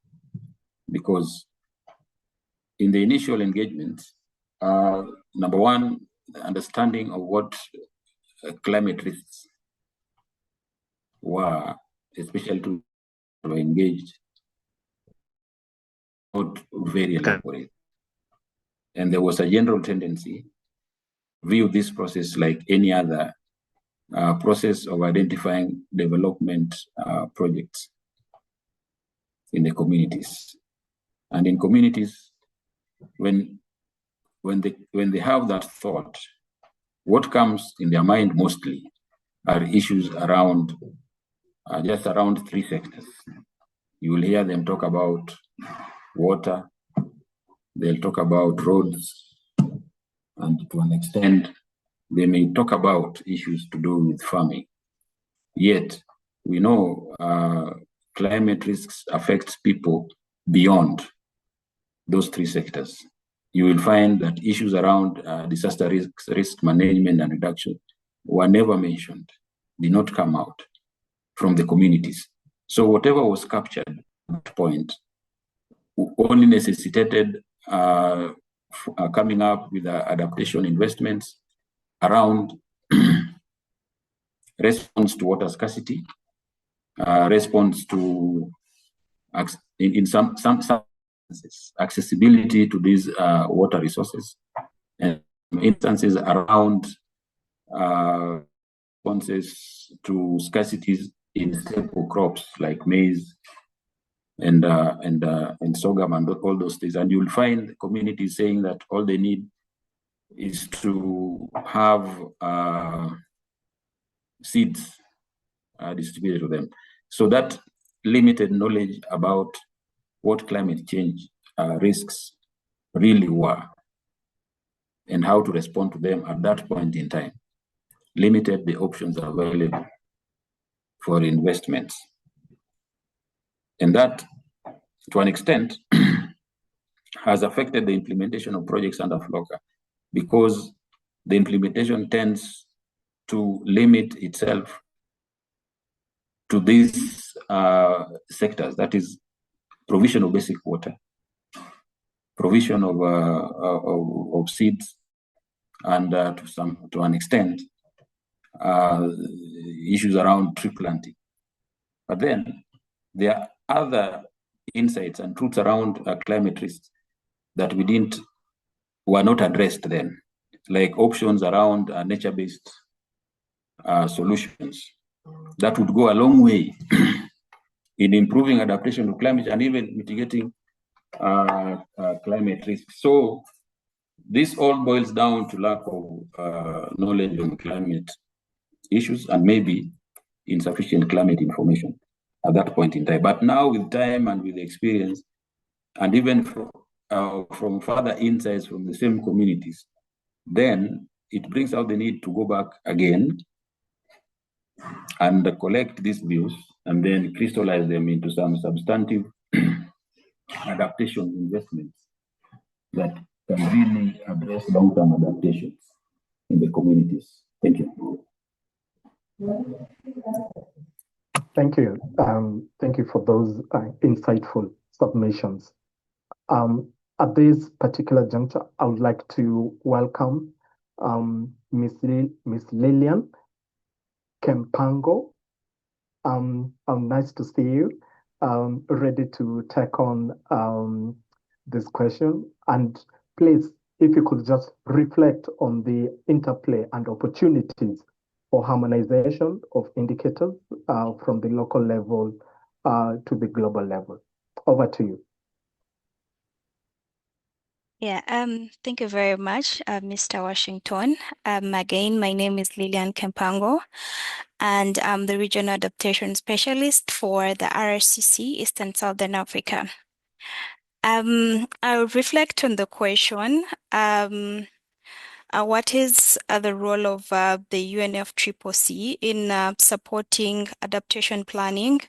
Speaker 5: Because in the initial engagement, number one, understanding of what climate risks were, especially to engaged, not very elaborate. And there was a general tendency to view this process like any other process of identifying development projects in the communities. And in communities, when they have that thought, what comes in their mind mostly are issues around just around three sectors. You will hear them talk about water, they'll talk about roads, and to an extent, they may talk about issues to do with farming. Yet, we know climate risks affect people beyond those three sectors. You will find that issues around disaster risk management and reduction were never mentioned, did not come out from the communities. So whatever was captured at that point only necessitated coming up with adaptation investments around response to water scarcity, response to, in some instances, accessibility to these water resources, and instances around responses to scarcities in staple crops like maize and sorghum and all those things. And you'll find communities saying that all they need is to have seeds distributed to them. So that limited knowledge about what climate change risks really were and how to respond to them at that point in time limited the options available for investments. And that, to an extent, has affected the implementation of projects under FLOCA, because the implementation tends to limit itself to these sectors, that is, provision of basic water, provision of seeds, and to an extent, issues around tree planting. But then there are other insights and truths around climate risks that were not addressed then, like options around nature-based solutions that would go a long way in improving adaptation to climate and even mitigating climate risk. So this all boils down to lack of knowledge on climate issues and maybe insufficient climate information at that point in time. But now with time and with experience, and even from further insights from the same communities, then it brings out the need to go back again and collect these views and then crystallize them into some substantive adaptation investments that can really address long-term adaptations in the communities. Thank you.
Speaker 2: Thank you. Thank you for those insightful submissions. At this particular juncture, I would like to welcome Miss Lillian Kempango. Nice to see you. Ready to take on this question. And please, if you could just reflect on the interplay and opportunities for harmonization of indicators from the local level to the global level. Over to you.
Speaker 7: Yeah, thank you very much, Mr. Washington. Again, my name is Lillian Kempango, and I'm the Regional Adaptation Specialist for the RCC Eastern Southern Africa. I'll reflect on the question, what is the role of the UNFCCC in supporting adaptation planning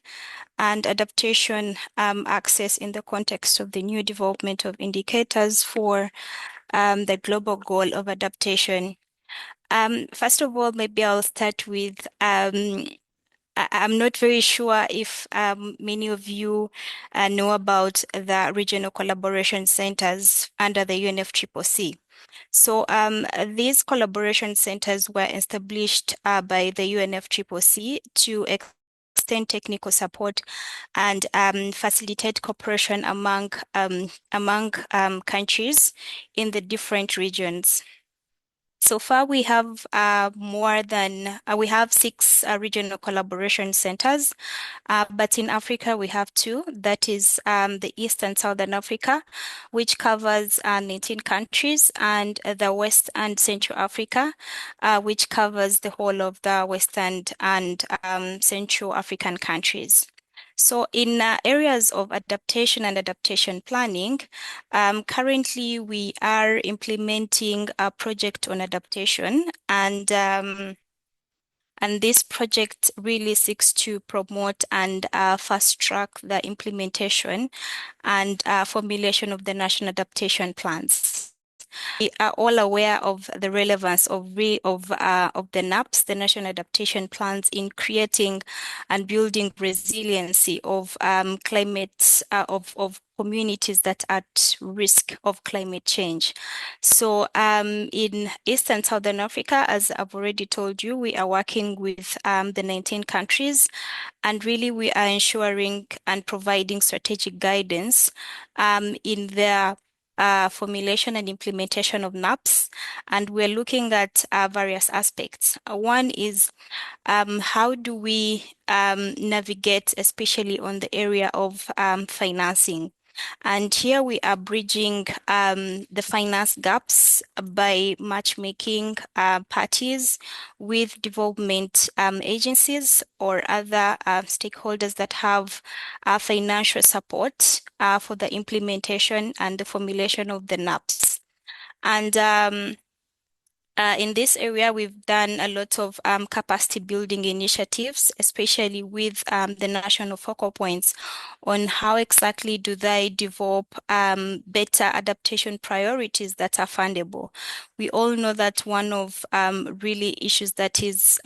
Speaker 7: and adaptation access in the context of the new development of indicators for the global goal of adaptation. First of all, maybe I'll start with, I'm not very sure if many of you know about the regional collaboration centers under the UNFCCC. So these collaboration centers were established by the UNFCCC to extend technical support and facilitate cooperation among countries in the different regions. So far, we have we have 6 regional collaboration centers, but in Africa we have 2. That is the East and Southern Africa, which covers 19 countries, and the West and Central Africa, which covers the whole of the Western and Central African countries. So in areas of adaptation and adaptation planning, currently we are implementing a project on adaptation, and this project really seeks to promote and fast track the implementation and formulation of the national adaptation plans. We are all aware of the relevance of the NAPs, the National Adaptation Plans, in creating and building resiliency of climate of communities that are at risk of climate change. So in East and Southern Africa, as I've already told you, we are working with the 19 countries, and really we are ensuring and providing strategic guidance in their formulation and implementation of NAPs, and we're looking at various aspects. One is how do we navigate, especially on the area of financing. And here we are bridging the finance gaps by matchmaking parties with development agencies or other stakeholders that have financial support for the implementation and the formulation of the NAPs. And In this area, we've done a lot of capacity building initiatives, especially with the national focal points on how exactly do they develop better adaptation priorities that are fundable. We all know that one of really issues that is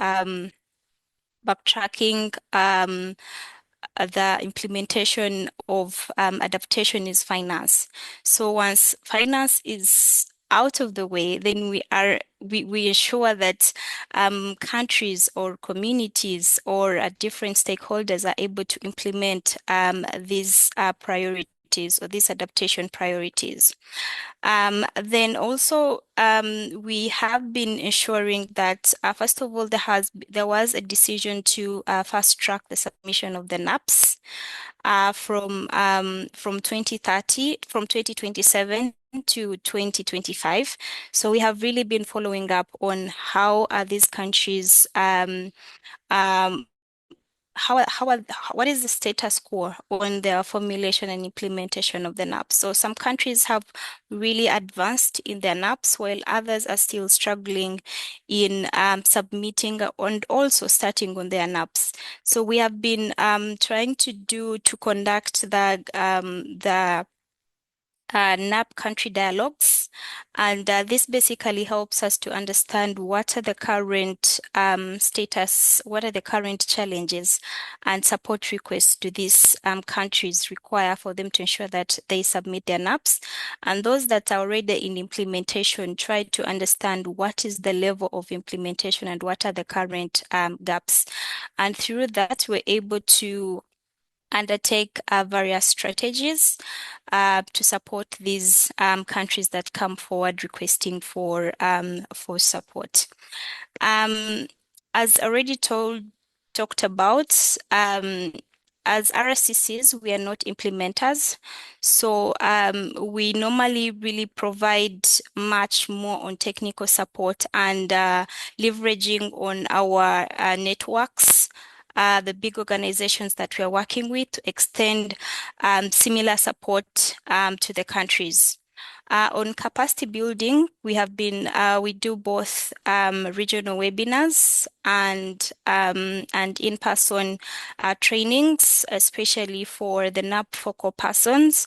Speaker 7: backtracking the implementation of adaptation is finance. So once finance is out of the way, then we ensure that countries or communities or different stakeholders are able to implement these priorities or these adaptation priorities. Then also, we have been ensuring that, first of all, there was a decision to fast track the submission of the NAPs from 2027 to 2025. So we have really been following up on how are these countries what is the status quo on their formulation and implementation of the NAPs? So some countries have really advanced in their NAPs, while others are still struggling in submitting and also starting on their NAPs. So we have been trying to conduct the NAP country dialogues. And this basically helps us to understand what are the current status, what are the current challenges and support requests do these countries require for them to ensure that they submit their NAPs. And those that are already in implementation, try to understand what is the level of implementation and what are the current gaps. And through that, we're able to undertake various strategies to support these countries that come forward requesting for support. As already talked about, as RSCCs, we are not implementers. So we normally really provide much more on technical support and leveraging on our networks, the big organizations that we are working with to extend similar support to the countries. On capacity building, we do both regional webinars and in-person trainings, especially for the NAP focal persons,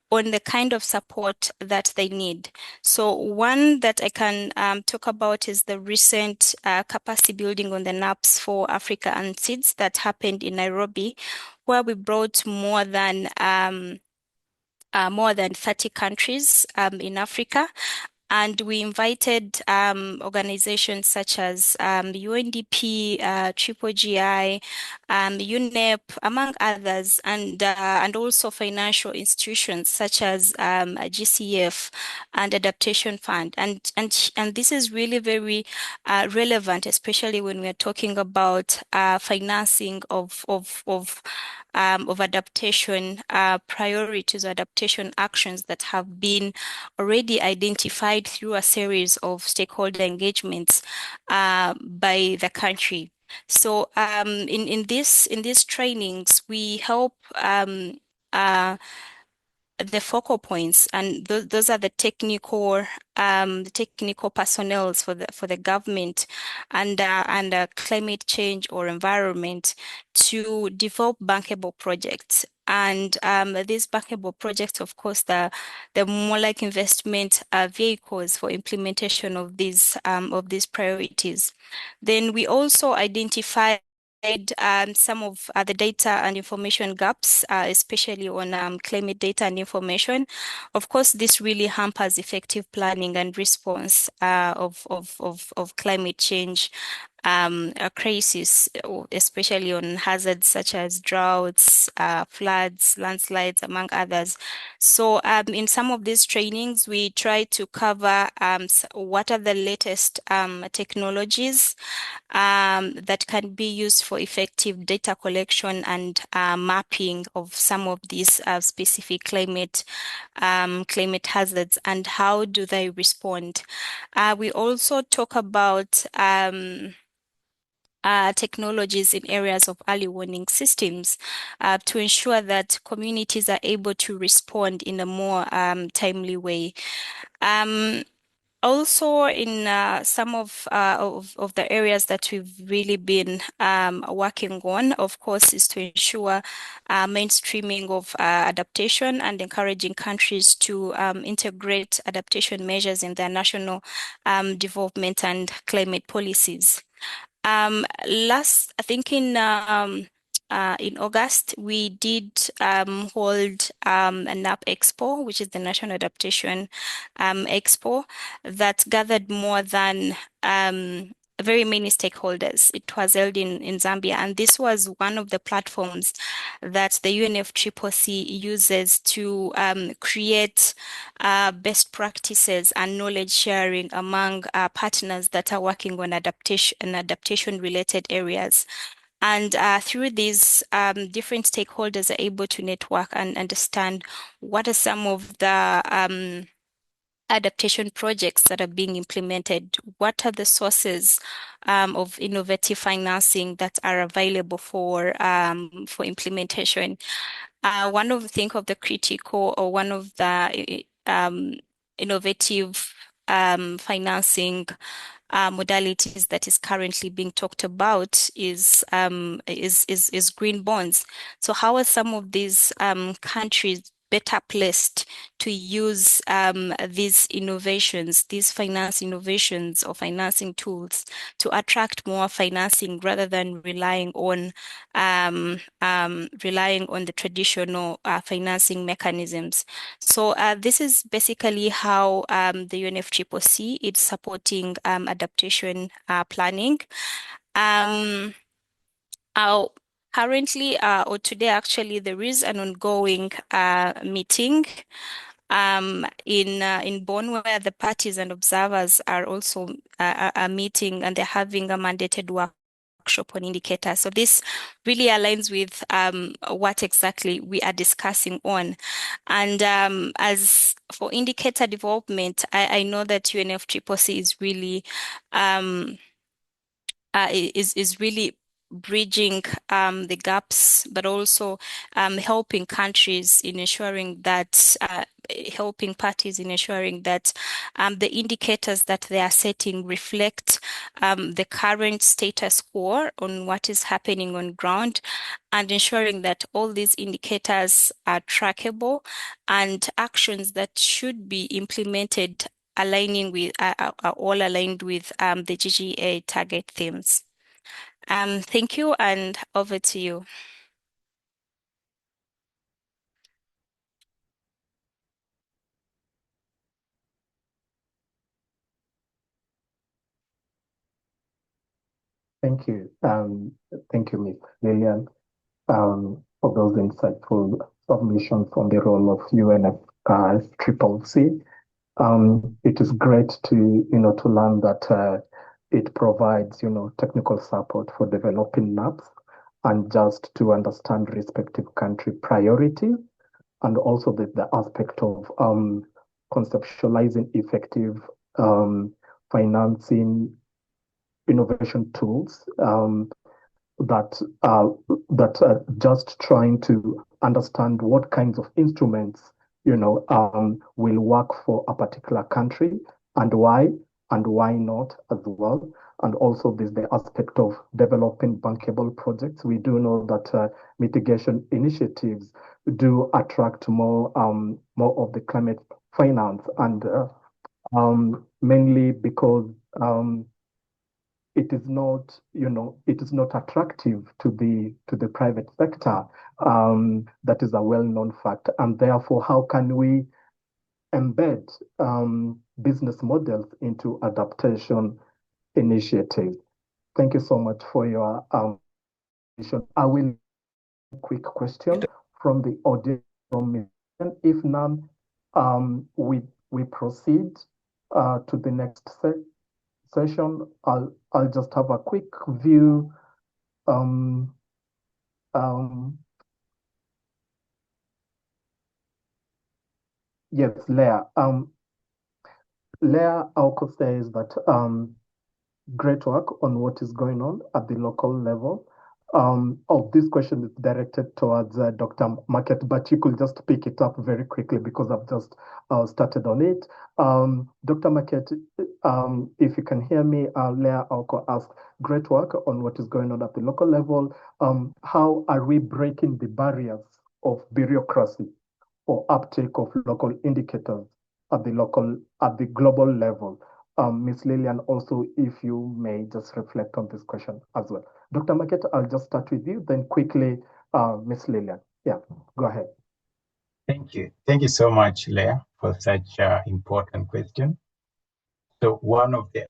Speaker 7: on the kind of support that they need. So one that I can talk about is the recent capacity building on the NAPs for Africa and SEEDS that happened in Nairobi, where we brought more than 30 countries in Africa. And we invited organizations such as UNDP, Triple GI, UNEP, among others, and also financial institutions such as GCF and Adaptation Fund. And this is really very relevant, especially when we're talking about financing of adaptation priorities, adaptation actions that have been already identified through a series of stakeholder engagements by the country. So in these trainings, we help the focal points, and those are the technical personnel for the government and climate change or environment to develop bankable projects. And these bankable projects, of course, the more like investment vehicles for implementation of these priorities. Then we also identify some of the data and information gaps, especially on climate data and information. Of course, this really hampers effective planning and response of climate change crisis, especially on hazards such as droughts, floods, landslides, among others. So in some of these trainings, we try to cover what are the latest technologies that can be used for effective data collection and mapping of some of these specific climate hazards and how do they respond. We also talk about technologies in areas of early warning systems to ensure that communities are able to respond in a more timely way. Also, in some of the areas that we've really been working on, of course, is to ensure mainstreaming of adaptation and encouraging countries to integrate adaptation measures in their national development and climate policies. I think in August, we did hold a NAP Expo, which is the National Adaptation Expo, that gathered more than very many stakeholders. It was held in Zambia, and this was one of the platforms that the UNFCCC uses to create best practices and knowledge sharing among partners that are working on adaptation related areas. And through these, different stakeholders are able to network and understand what are some of the adaptation projects that are being implemented. What are the sources of innovative financing that are available for implementation? One of the critical or one of the innovative financing modalities that is currently being talked about is green bonds. So how are some of these countries better placed to use these innovations, these finance innovations or financing tools to attract more financing rather than relying on the traditional financing mechanisms? So this is basically how the UNFCCC is supporting adaptation planning. Currently, or today actually, there is an ongoing meeting in Bonn, where the parties and observers are also are meeting, and they're having a mandated workshop on indicators. So this really aligns with what exactly we are discussing on. And as for indicator development, I know that UNFCCC is really bridging the gaps, but also helping countries in ensuring that helping parties in ensuring that the indicators that they are setting reflect the current status quo on what is happening on ground, and ensuring that all these indicators are trackable and actions that should be implemented aligning with are all aligned with the GGA target themes. Thank you, and over to you.
Speaker 2: Thank you. Thank you, Ms. Lillian, for those insightful submissions on the role of UNFCCC. It is great to learn that it provides technical support for developing NAPs and just to understand respective country priority, and also the aspect of conceptualizing effective financing innovation tools that just trying to understand what kinds of instruments will work for a particular country and why not as well. And also there's the aspect of developing bankable projects. We do know that mitigation initiatives do attract more of the climate finance, and mainly because it is not attractive to the private sector. That is a well-known fact, and therefore, how can we embed business models into adaptation initiatives? Thank you so much for your I will quick question from the audience from me. If none, we proceed to the next session. I'll just have a quick view. Yes, Leah. Leah Alco says that great work on what is going on at the local level. This question is directed towards Dr. Market, but you could just pick it up very quickly because I've just started on it. Dr. Market, if you can hear me, Leah Alco asked, great work on what is going on at the local level. How are we breaking the barriers of bureaucracy or uptake of local indicators at the global level? Ms. Lillian, also, if you may just reflect on this question as well. Dr. Market, I'll just start with you, then quickly, Ms. Lillian. Yeah, go ahead.
Speaker 1: Thank you. Thank you so much, Leah, for such an important question. So one of the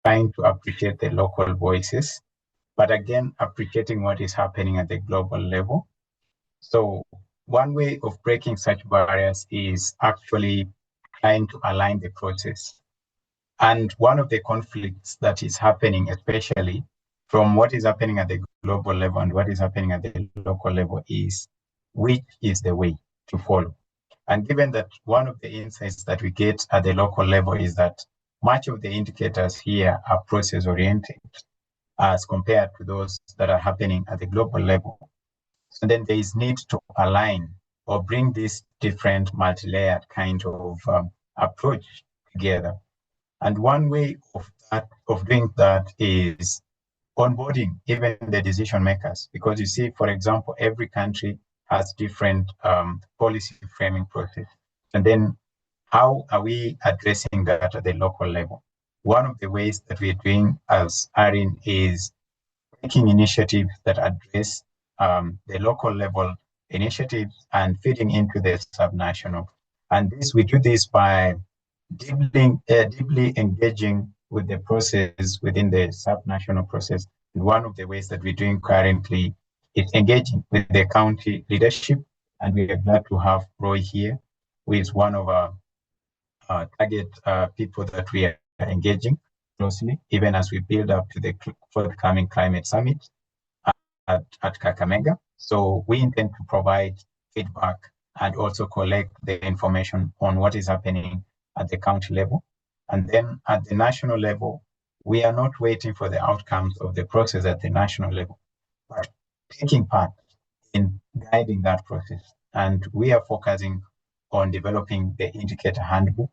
Speaker 1: trying to appreciate the local voices, but again, appreciating what is happening at the global level. So one way of breaking such barriers is actually trying to align the process. And one of the conflicts that is happening, especially from what is happening at the global level and what is happening at the local level, is which is the way to follow. And given that one of the insights that we get at the local level is that much of the indicators here are process oriented as compared to those that are happening at the global level. So then there is need to align or bring this different multi-layered kind of approach together. And one way of doing that is onboarding even the decision makers, because you see, for example, every country has different policy framing process. And then how are we addressing that at the local level? One of the ways that we're doing as ARIN is taking initiatives that address the local level initiatives and feeding into the subnational. And we do this by deeply engaging with the process within the subnational process. And one of the ways that we're doing currently is engaging with the county leadership. And we are glad to have Roy here, who is one of our target people that we are engaging closely, even as we build up to the forthcoming climate summit at Kakamega. So we intend to provide feedback and also collect the information on what is happening at the county level. And then at the national level, we are not waiting for the outcomes of the process at the national level, but taking part in guiding that process. And we are focusing on developing the indicator handbook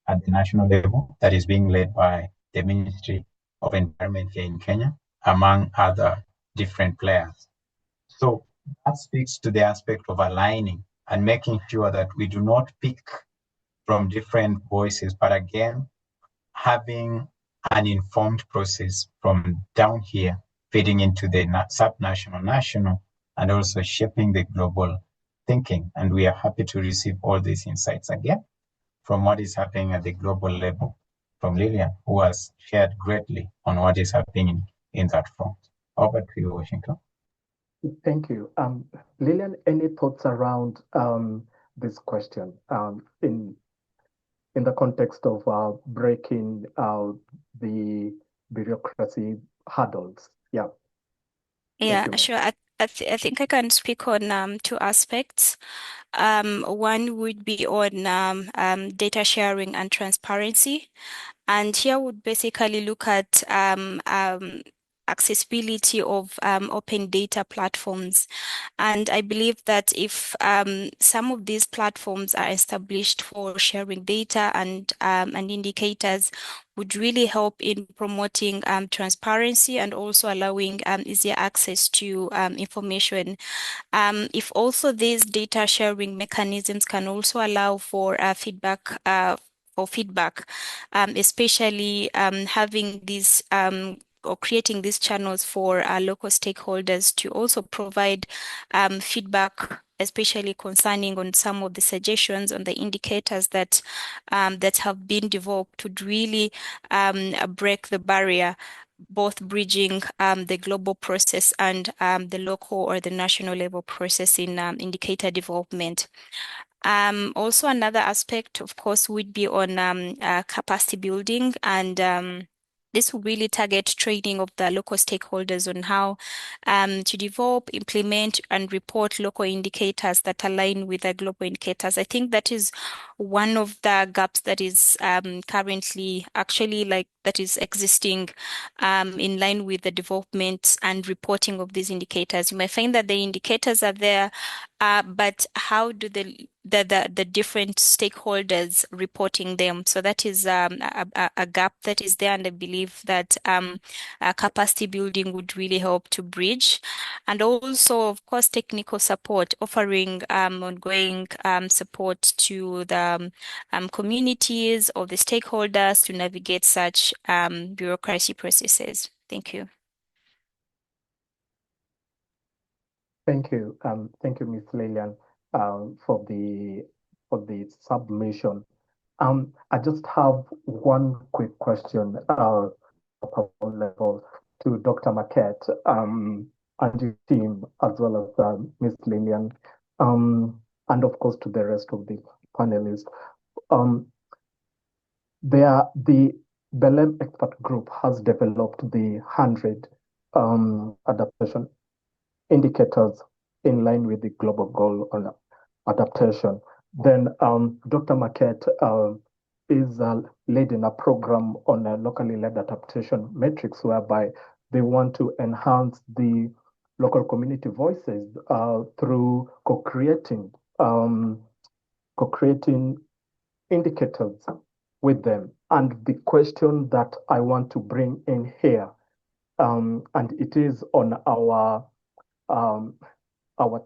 Speaker 1: at the national level that is being led by the Ministry of Environment here in Kenya, among other different players. So that speaks to the aspect of aligning and making sure that we do not pick from different voices, but again, having an informed process from down here, feeding into the subnational, national, and also shaping the global thinking. And we are happy to receive all these insights again from what is happening at the global level from Lillian, who has shared greatly on what is happening in that front. Over to you, Washington.
Speaker 2: Thank you. Lillian, any thoughts around this question in the context of breaking the bureaucracy hurdles? Yeah.
Speaker 7: Yeah, sure. I think I can speak on two aspects. One would be on data sharing and transparency. And here would basically look at accessibility of open data platforms. And I believe that if some of these platforms are established for sharing data and indicators, would really help in promoting transparency and also allowing easier access to information. If also these data sharing mechanisms can also allow for feedback, especially having these or creating these channels for local stakeholders to also provide feedback, especially concerning on some of the suggestions on the indicators that that have been developed, would really break the barrier, both bridging the global process and the local or the national level process in indicator development. Also, another aspect, of course, would be on capacity building and This will really target training of the local stakeholders on how to develop, implement, and report local indicators that align with the global indicators. I think that is one of the gaps that is currently actually that is existing in line with the development and reporting of these indicators. You might find that the indicators are there, but how do the different stakeholders reporting them? So that is a gap that is there, and I believe that capacity building would really help to bridge. And also, of course, technical support, offering ongoing support to the communities or the stakeholders to navigate such bureaucracy processes. Thank you.
Speaker 2: Thank you, Ms. Lillian, for the submission. I just have one quick question level to Dr. Marquette and your team, as well as Ms. Lillian, and of course to the rest of the panelists. The Belém expert group has developed the 100 adaptation indicators in line with the global goal on adaptation. Then Dr. Marquette is leading a program on a locally led adaptation metrics, whereby they want to enhance the local community voices through co-creating indicators with them. And the question that I want to bring in here, and it is on our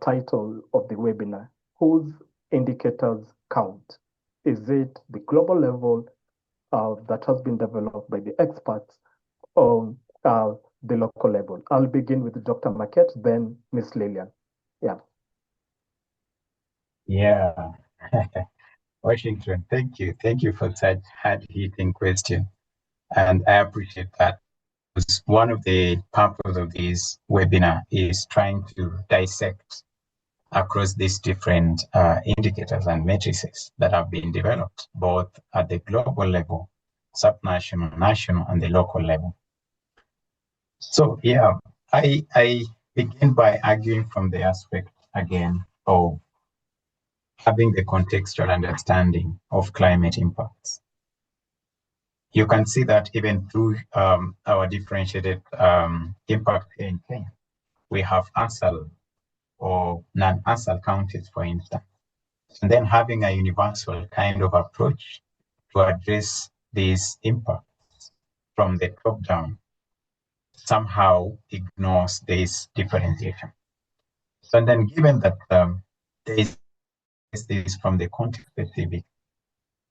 Speaker 2: title of the webinar, whose indicators count? Is it the global level that has been developed by the experts, or the local level? I'll begin with Dr. Marquette, then Ms. Lillian. Yeah.
Speaker 1: Yeah. Washington, thank you. Thank you for such hard-hitting question. And I appreciate that. One of the purposes of this webinar is trying to dissect across these different indicators and matrices that have been developed, both at the global level, subnational, national, and the local level. So yeah, I begin by arguing from the aspect, again, of having the contextual understanding of climate impacts. You can see that even through our differentiated impact in Kenya, we have ASAL or non-ASAL counties, for instance, and then having a universal kind of approach to address these impacts from the top down somehow ignores this differentiation. So then given that there is this from the context specific,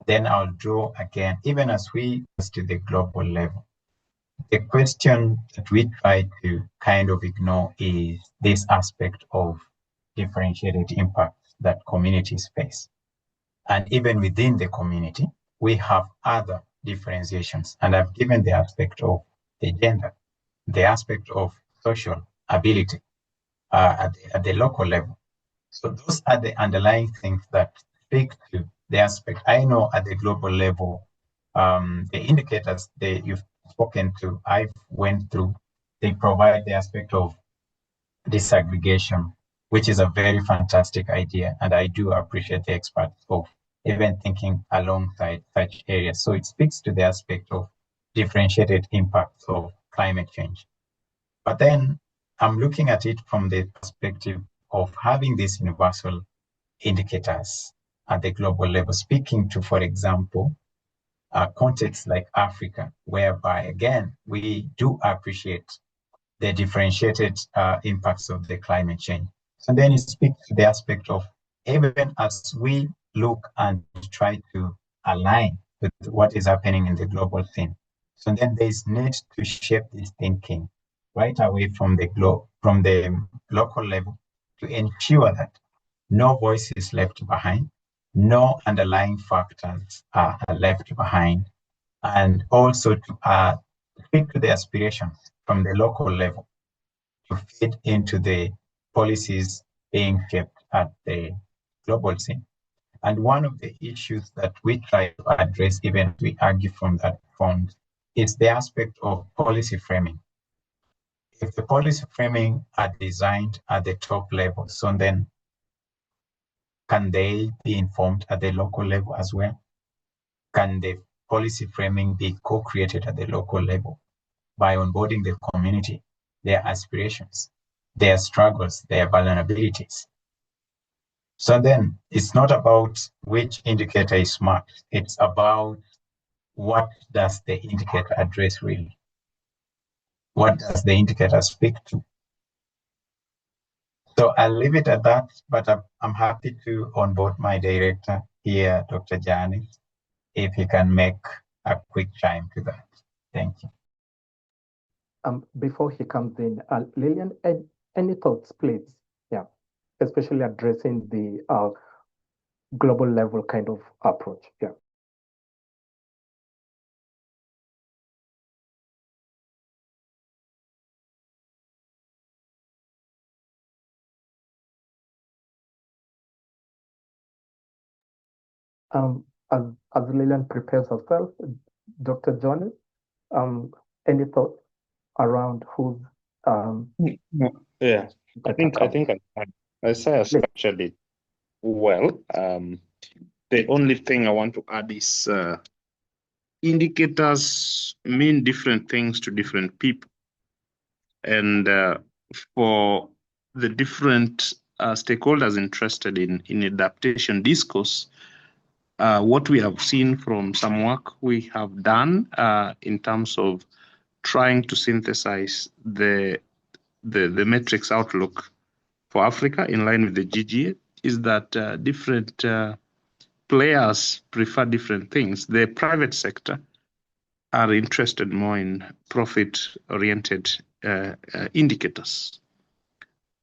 Speaker 1: then I'll draw again, even as we go to the global level, the question that we try to kind of ignore is this aspect of differentiated impacts that communities face. And even within the community, we have other differentiations. And I've given the aspect of the gender, the aspect of social ability at the local level. So those are the underlying things that speak to the aspect. I know at the global level, the indicators that you've spoken to, I've went through, they provide the aspect of disaggregation, which is a very fantastic idea. And I do appreciate the experts of even thinking alongside such areas. So it speaks to the aspect of differentiated impacts of climate change. But then I'm looking at it from the perspective of having these universal indicators at the global level, speaking to, for example, contexts like Africa, whereby, again, we do appreciate the differentiated impacts of the climate change. And then it speaks to the aspect of, even as we look and try to align with what is happening in the global scene. So then there's need to shape this thinking right away from the local level to ensure that no voice is left behind, no underlying factors are left behind, and also to speak to the aspirations from the local level to fit into the policies being shaped at the global scene. And one of the issues that we try to address, even we argue from that front, it's the aspect of policy framing. If the policy framing are designed at the top level, so then can they be informed at the local level as well? Can the policy framing be co-created at the local level by onboarding the community, their aspirations, their struggles, their vulnerabilities? So then it's not about which indicator is smart. It's about what does the indicator address really? What does the indicator speak to? So I'll leave it at that, but I'm happy to onboard my director here, Dr. Janet, if he can make a quick chime to that. Thank you.
Speaker 2: Before he comes in, Lillian, any thoughts, please? Yeah, especially addressing the global level kind of approach. Yeah. As Lillian prepares herself, Dr. Johnny, any thoughts around who's
Speaker 3: Yeah, I think Isaiah captured it well. The only thing I want to add is indicators mean different things to different people, and for the different stakeholders interested in adaptation discourse, what we have seen from some work we have done in terms of trying to synthesize the metrics outlook for Africa in line with the GGA is that different players prefer different things. The private sector are interested more in profit-oriented indicators.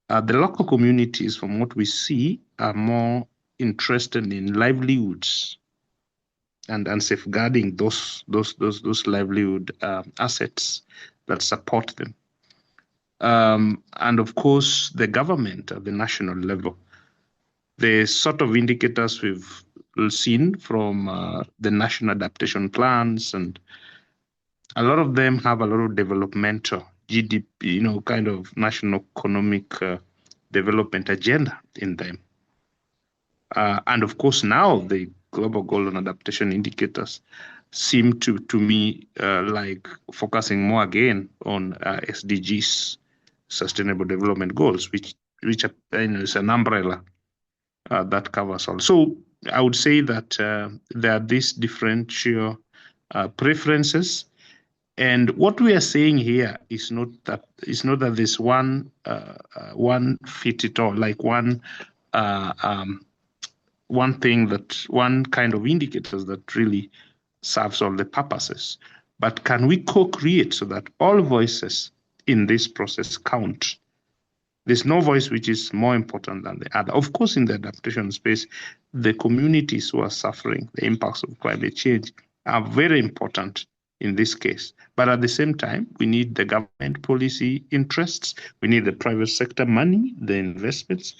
Speaker 3: The local communities, from what we see, are more interested in livelihoods and safeguarding those livelihood assets that support them. And of course, the government at the national level, the sort of indicators we've seen from the national adaptation plans, and a lot of them have a lot of developmental GDP, kind of national economic development agenda in them. And of course, now the global goal and adaptation indicators seem to me like focusing more again on SDGs, Sustainable Development Goals, which is an umbrella that covers all. So I would say that there are these differential preferences, and what we are saying here is not that there's one fit it all, like one thing, that one kind of indicators that really serves all the purposes. But can we co-create so that all voices in this process count? There's no voice which is more important than the other. Of course, in the adaptation space, the communities who are suffering the impacts of climate change are very important in this case. But at the same time, we need the government policy interests, we need the private sector money, the investments,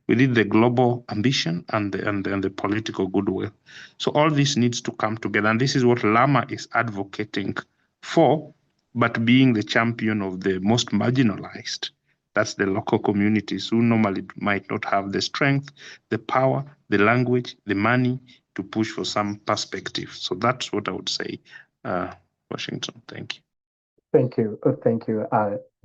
Speaker 3: we need the global ambition and the political goodwill. So all this needs to come together. And this is what Lama is advocating for, but being the champion of the most marginalized. That's the local communities who normally might not have the strength, the power, the language, the money to push for some perspective. So that's what I would say, Washington. Thank you.
Speaker 2: Thank you. Thank you,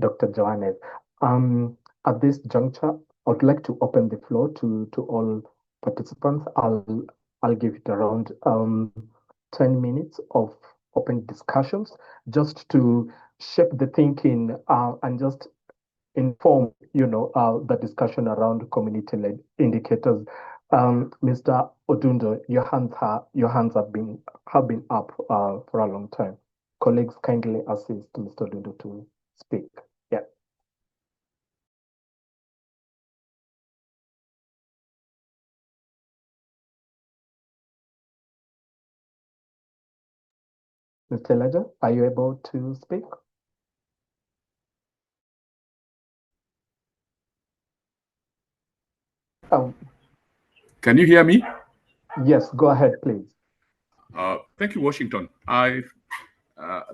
Speaker 2: Dr. Johannes. At this juncture, I would like to open the floor to all participants. I'll give it around 10 minutes of open discussions just to shape the thinking and just inform, the discussion around community-led indicators. Mr. Odundo, your hands have been up for a long time. Colleagues, kindly assist Mr. Odundo to speak. Yeah. Mr. Ledger, are you able to speak?
Speaker 8: Can you hear me?
Speaker 2: Yes, go ahead, please.
Speaker 8: Thank you, Washington. I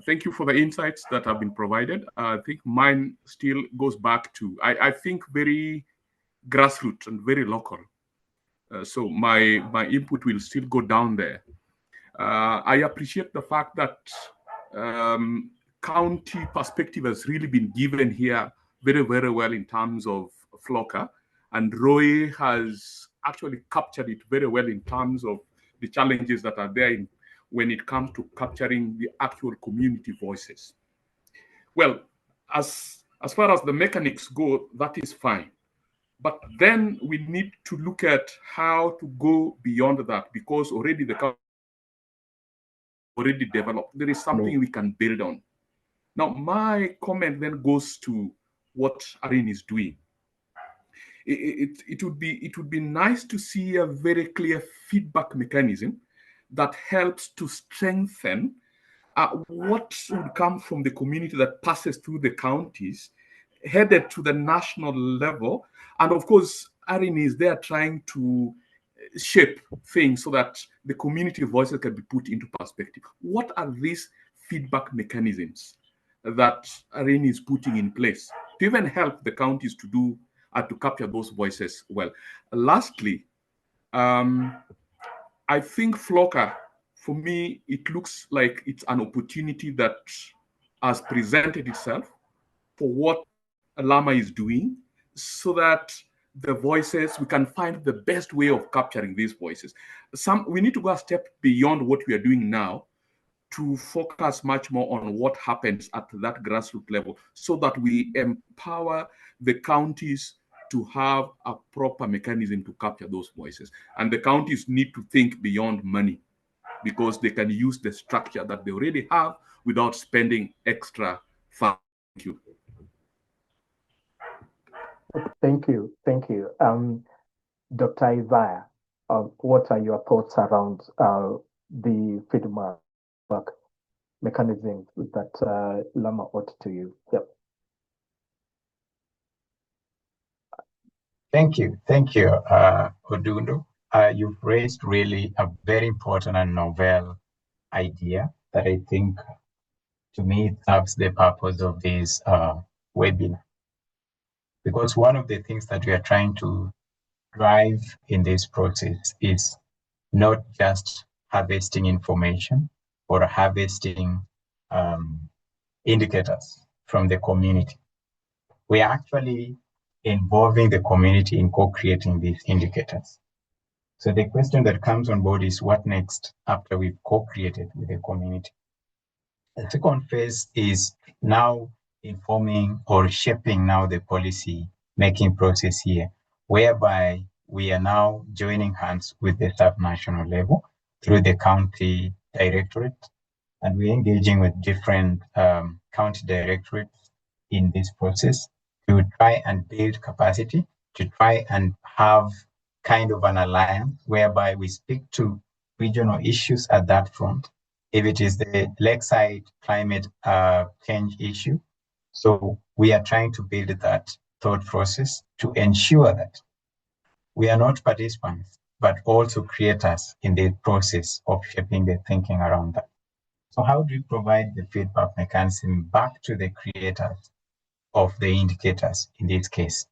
Speaker 8: Thank you for the insights that have been provided. I think mine still goes back to, I think, very grassroots and very local. So my input will still go down there. I appreciate the fact that county perspective has really been given here very, very well in terms of FLOCA. And Roy has actually captured it very well in terms of the challenges that are there when it comes to capturing the actual community voices. Well, as far as the mechanics go, that is fine. But then we need to look at how to go beyond that, because already already developed. There is something we can build on. Now, my comment then goes to what ARIN is doing. It would be nice to see a very clear feedback mechanism that helps to strengthen what would come from the community that passes through the counties, headed to the national level. And of course, ARIN is there trying to shape things so that the community voices can be put into perspective. What are these feedback mechanisms that ARIN is putting in place to even help the counties to do to capture those voices well? Lastly, I think FLOCA, for me, it looks like it's an opportunity that has presented itself for what Lama is doing, so that the voices, we can find the best way of capturing these voices. We need to go a step beyond what we are doing now to focus much more on what happens at that grassroots level, so that we empower the counties to have a proper mechanism to capture those voices. And the counties need to think beyond money, because they can use the structure that they already have without spending extra funds. Thank you.
Speaker 2: Thank you. Thank you. Dr. Isaiah, what are your thoughts around the feedback mechanisms that Lama ought to use? Yep.
Speaker 1: Thank you, Odundo. You've raised really a very important and novel idea that I think, to me, serves the purpose of this webinar. Because one of the things that we are trying to drive in this process is not just harvesting information or harvesting indicators from the community. We are actually involving the community in co-creating these indicators. So the question that comes on board is, what next after we've co-created with the community? The second phase is now informing or shaping now the policy making process here, whereby we are now joining hands with the sub-national level through the county directorate, and we're engaging with different county directorates in this process to try and build capacity, to try and have kind of an alliance whereby we speak to regional issues at that front. If it is the lakeside climate change issue, so we are trying to build that thought process to ensure that we are not participants, but also creators in the process of shaping the thinking around that. So how do we provide the feedback mechanism back to the creators of the indicators in this case?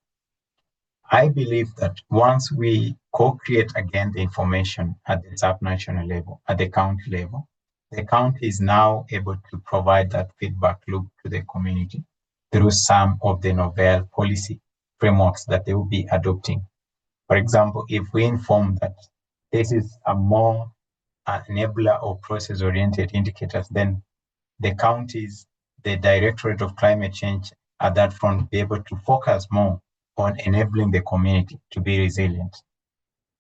Speaker 1: I believe that once we co-create again the information at the sub-national level, at the county level, the county is now able to provide that feedback loop to the community through some of the novel policy frameworks that they will be adopting. For example, if we inform that this is a more enabler or process-oriented indicators, then the counties, the Directorate of Climate Change at that front will be able to focus more on enabling the community to be resilient.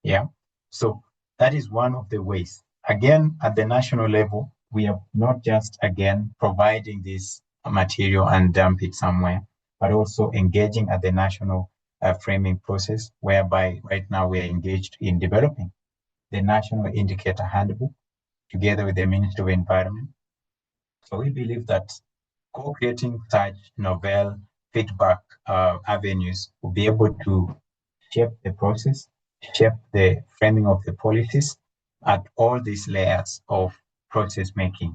Speaker 1: Yeah, so that is one of the ways. Again, at the national level, we are not just, again, providing this material and dump it somewhere, but also engaging at the national framing process, whereby right now we are engaged in developing the National Indicator Handbook together with the Ministry of Environment. So we believe that co-creating such novel feedback avenues will be able to shape the process, shape the framing of the policies at all these layers of process making.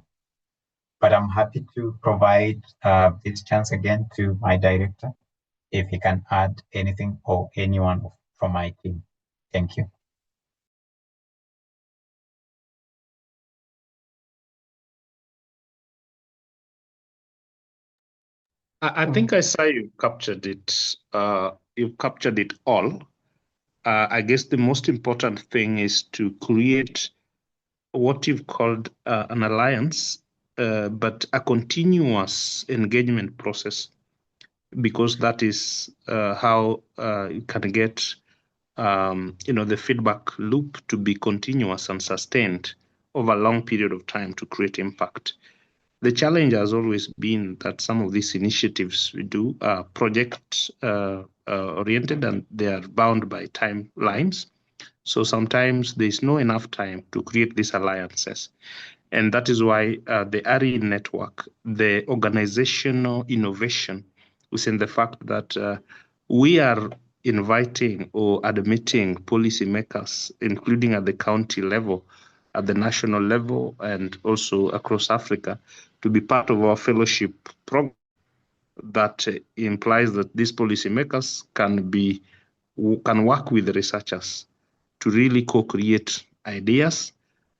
Speaker 1: but I'm happy to provide this chance again to my director if he can add anything or anyone from my team. Thank you.
Speaker 3: I think I saw you captured it. You captured it all. I guess the most important thing is to create what you've called an alliance, but a continuous engagement process, because that is how you can get the feedback loop to be continuous and sustained over a long period of time to create impact. The challenge has always been that some of these initiatives we do are project oriented and they are bound by timelines. So sometimes there's no enough time to create these alliances. And that is why the RE network, the organizational innovation, is in the fact that we are inviting or admitting policymakers, including at the county level, at the national level, and also across Africa, to be part of our fellowship program. That implies that these policymakers can work with the researchers to really co-create ideas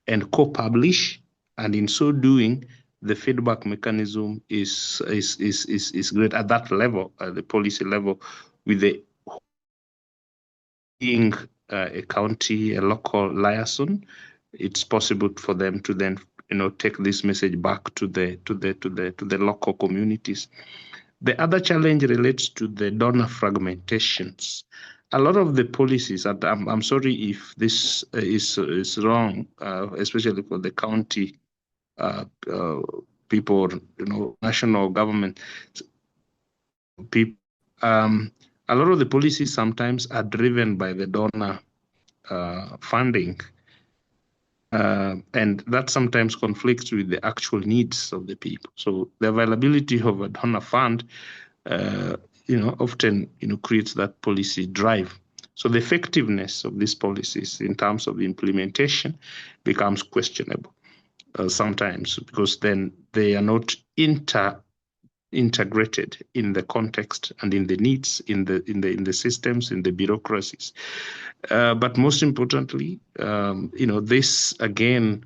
Speaker 3: and co-publish, and in so doing, the feedback mechanism is great at that level, at the policy level, with the being a county, a local liaison. It's possible for them to then take this message back to the local communities. The other challenge relates to the donor fragmentations. A lot of the policies, and I'm sorry if this is wrong, especially for the county people, national government people. A lot of the policies sometimes are driven by the donor funding, and that sometimes conflicts with the actual needs of the people. So the availability of a donor fund often creates that policy drive. So the effectiveness of these policies in terms of implementation becomes questionable sometimes, because then they are not integrated in the context and in the needs, in the systems, in the bureaucracies. But most importantly, this again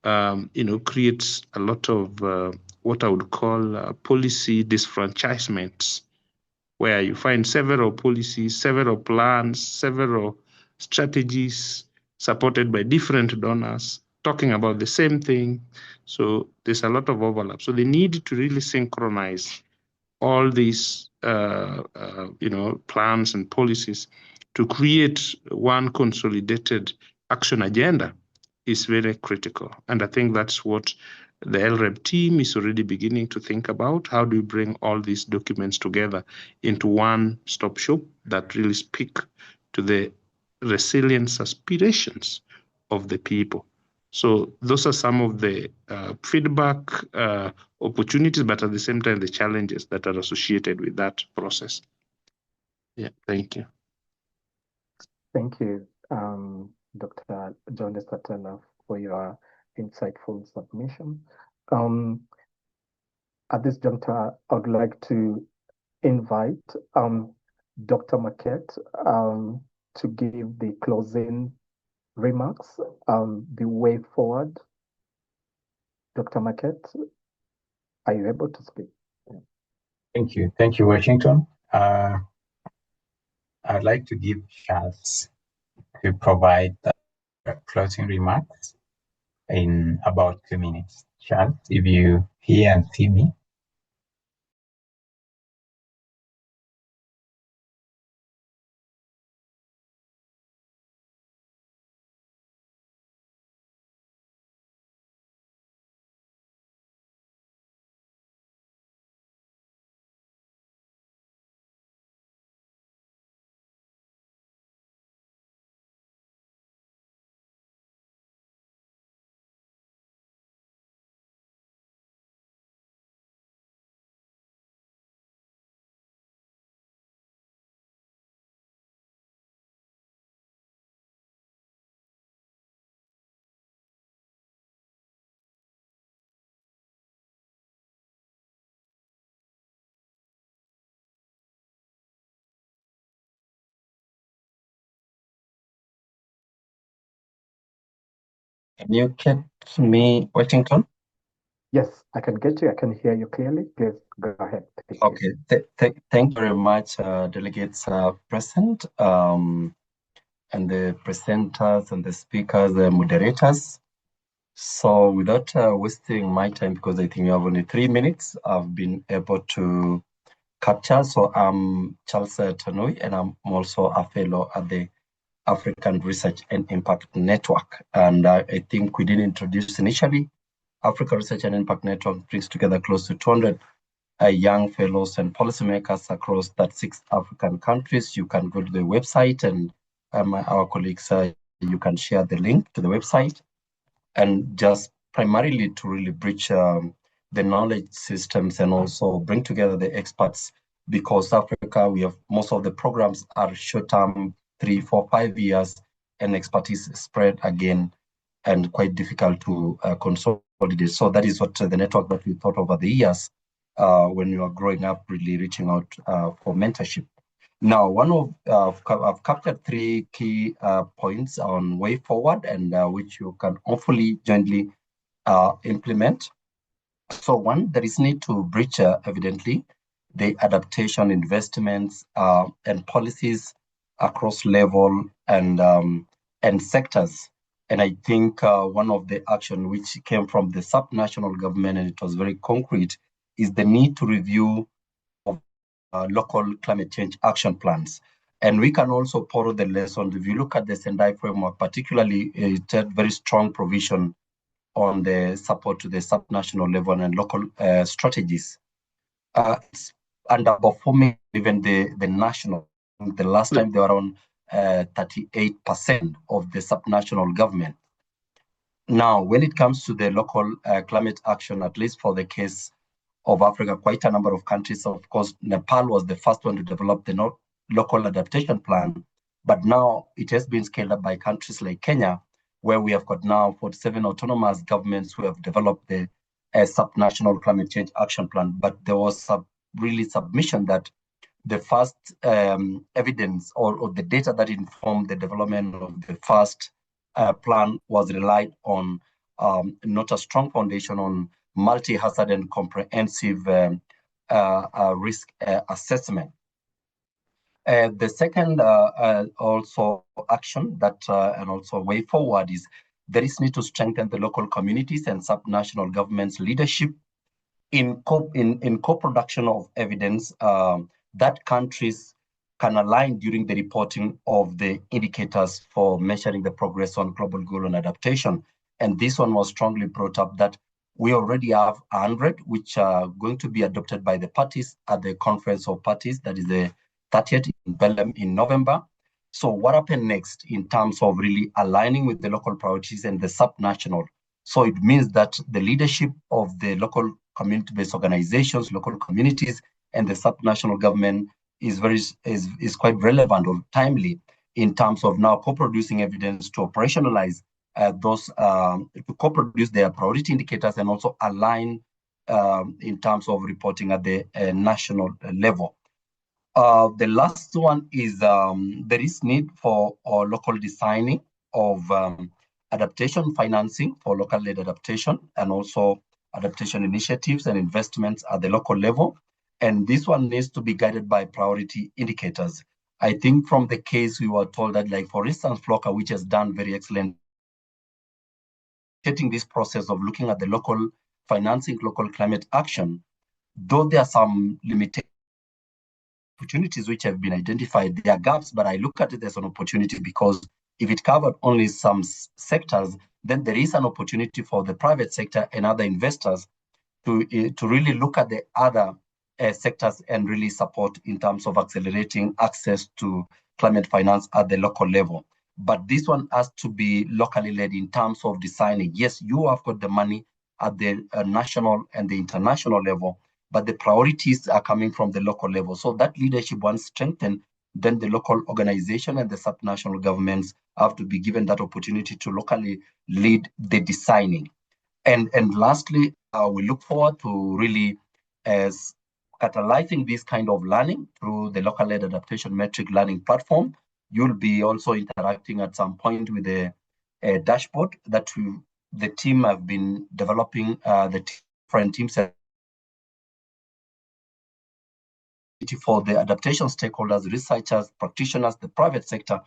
Speaker 3: creates a lot of what I would call policy disfranchisements, where you find several policies, several plans, several strategies supported by different donors talking about the same thing. So there's a lot of overlap. So they need to really synchronize all these plans and policies to create one consolidated action agenda is very critical. And I think that's what the LREB team is already beginning to think about. How do you bring all these documents together into one-stop shop that really speak to the resilience aspirations of the people? So those are some of the feedback opportunities, but at the same time, the challenges that are associated with that process. Yeah, thank you.
Speaker 2: Thank you, Dr. John Esatana, for your insightful submission. At this juncture, I would like to invite Dr. Marquette to give the closing remarks, the way forward. Dr. Marquette, are you able to speak?
Speaker 1: Thank you. Thank you, Washington. I'd like to give Charles to provide the closing remarks in about 2 minutes. Charles, if you hear and see me.
Speaker 9: Can you get me, Washington?
Speaker 2: Yes, I can get you. I can hear you clearly. Please go ahead. Thank you.
Speaker 9: Okay. Thank you very much, delegates present, and the presenters and the speakers, the moderators. So without wasting my time, because I think you have only 3 minutes, I've been able to capture. So I'm Charles Tanui, and I'm also a fellow at the African Research and Impact Network. And I think we didn't introduce initially. Africa Research and Impact Network brings together close to 200 young fellows and policymakers across 36 African countries. You can go to the website, and our colleagues, you can share the link to the website, and just primarily to really bridge the knowledge systems and also bring together the experts, because Africa, we have most of the programs are short-term, 3, 4, 5 years, and expertise spread again and quite difficult to consolidate. So that is what the network that we thought over the years when you are growing up, really reaching out for mentorship. Now, I've captured 3 key points on way forward, and which you can hopefully jointly implement. So one, there is need to bridge evidently the adaptation investments and policies across level and sectors. And I think one of the action which came from the sub-national government, and it was very concrete, is the need to review of local climate change action plans. And we can also borrow the lessons. If you look at the Sendai framework, particularly, it had very strong provision on the support to the sub-national level and local strategies. It's underperforming even the national. The last time they were on 38% of the sub-national government. Now, when it comes to the local climate action, at least for the case of Africa, quite a number of countries, of course, Nepal was the first one to develop the local adaptation plan, but now it has been scaled up by countries like Kenya, where we have got now 47 autonomous governments who have developed the sub-national climate change action plan. But there was really submission that the first evidence or the data that informed the development of the first plan was relied on not a strong foundation on multi-hazard and comprehensive risk assessment. The second also action that and also way forward is there is need to strengthen the local communities and sub-national governments' leadership in co-production of evidence that countries can align during the reporting of the indicators for measuring the progress on global goal on adaptation. And this one was strongly brought up that we already have 100, which are going to be adopted by the parties at the Conference of Parties, that is the 30th in Belém in November. So what happened next in terms of really aligning with the local priorities and the sub-national? So it means that the leadership of the local community-based organizations, local communities, and the sub-national government is quite relevant or timely in terms of now co-producing evidence to operationalize those, to co-produce their priority indicators and also align in terms of reporting at the national level. The last one is there is need for local designing of adaptation financing for local-led adaptation and also adaptation initiatives and investments at the local level. And this one needs to be guided by priority indicators. I think from the case we were told that, like, for instance, Floca, which has done very excellent getting this process of looking at the local financing, local climate action, though there are some limitations, opportunities which have been identified, there are gaps, but I look at it as an opportunity because if it covered only some sectors, then there is an opportunity for the private sector and other investors to really look at the other sectors and really support in terms of accelerating access to climate finance at the local level. But this one has to be locally led in terms of designing. Yes, you have got the money at the national and the international level, but the priorities are coming from the local level. So that leadership, once strengthened, then the local organization and the sub-national governments have to be given that opportunity to locally lead the designing. And lastly, we look forward to really catalyzing this kind of learning through the local-led adaptation metric learning platform. You'll be also interacting at some point with the dashboard that the team have been developing, the different teams for the adaptation stakeholders, researchers, practitioners, the private sector,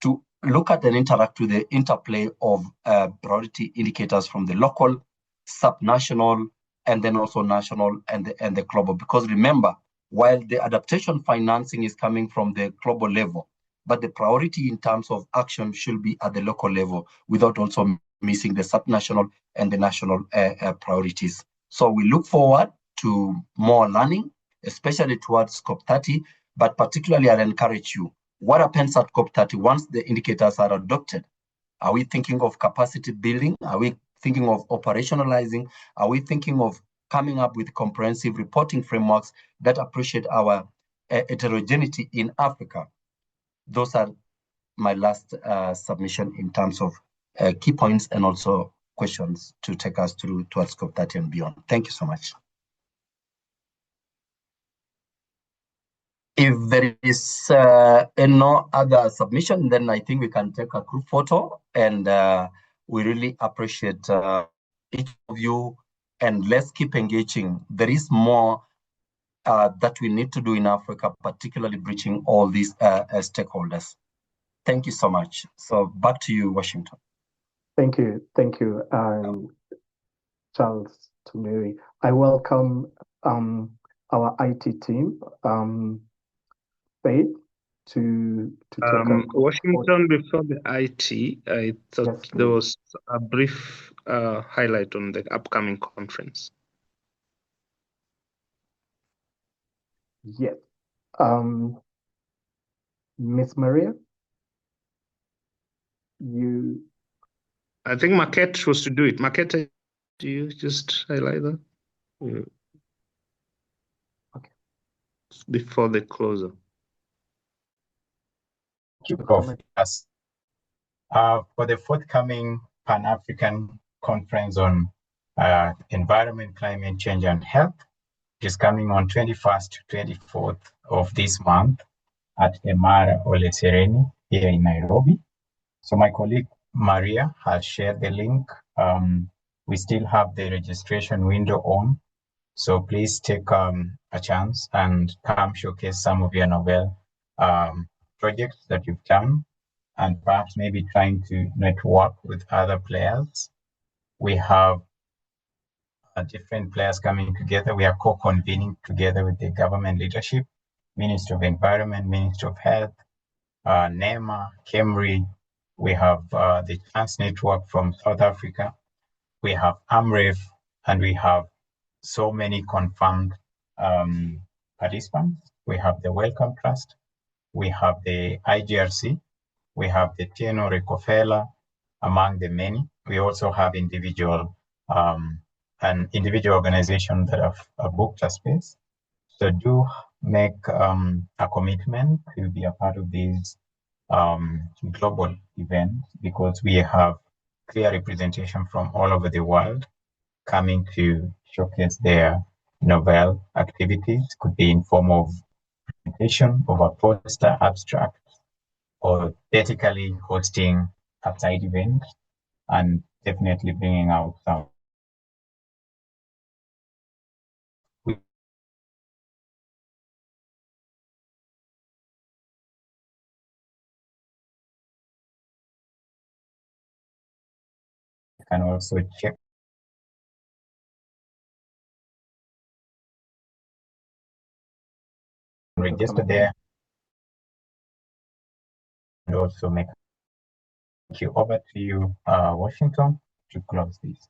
Speaker 9: to look at and interact with the interplay of priority indicators from the local, subnational, and then also national and the global. Because remember, while the adaptation financing is coming from the global level, but the priority in terms of action should be at the local level without also missing the subnational and the national priorities. So we look forward to more learning, especially towards COP30, but particularly I'll encourage you, what happens at COP30 once the indicators are adopted? Are we thinking of capacity building? Are we thinking of operationalizing? Are we thinking of coming up with comprehensive reporting frameworks that appreciate our heterogeneity in Africa? Those are my last submission in terms of key points and also questions to take us through towards COP30 and beyond. Thank you so much. If there is no other submission, then I think we can take a group photo, and we really appreciate each of you, and let's keep engaging. There is more that we need to do in Africa, particularly reaching all these stakeholders. Thank you so much. So back to you, Washington.
Speaker 2: Thank you, Charles Tumiri. I welcome our IT team, Faith, to take
Speaker 3: Washington, before the IT, I thought
Speaker 2: yes,
Speaker 3: there was a brief highlight on the upcoming conference.
Speaker 2: Yes. Miss Maria, you...
Speaker 3: I think Marquette was to do it. Marquette, do you just highlight that? Yeah.
Speaker 2: Okay.
Speaker 3: Before the closer.
Speaker 1: Us. For the forthcoming Pan-African Conference on Environment, Climate Change and Health, which is coming on 21st to 24th of this month at Emara Ole Sereni here in Nairobi. So my colleague Maria has shared the link. We still have the registration window on, so please take a chance and come showcase some of your novel projects that you've done, and perhaps maybe trying to network with other players. We have different players coming together. We are co-convening together with the government leadership, Ministry of Environment, Ministry of Health, NEMA, KEMRI. We have the Trans Network from South Africa. We have AMREF, and we have so many confirmed participants. We have the Wellcome Trust. We have the IGRC. We have the TNO Rockefeller, among the many. We also have individual organizations that have booked a space. So do make a commitment to be a part of these global events, because we have clear representation from all over the world coming to showcase their novel activities. Could be in form of presentation, of a poster, abstract, or theoretically hosting a side event, and definitely bringing out some. We can also check register there, and also make. Thank you. Over to you, Washington, to close this.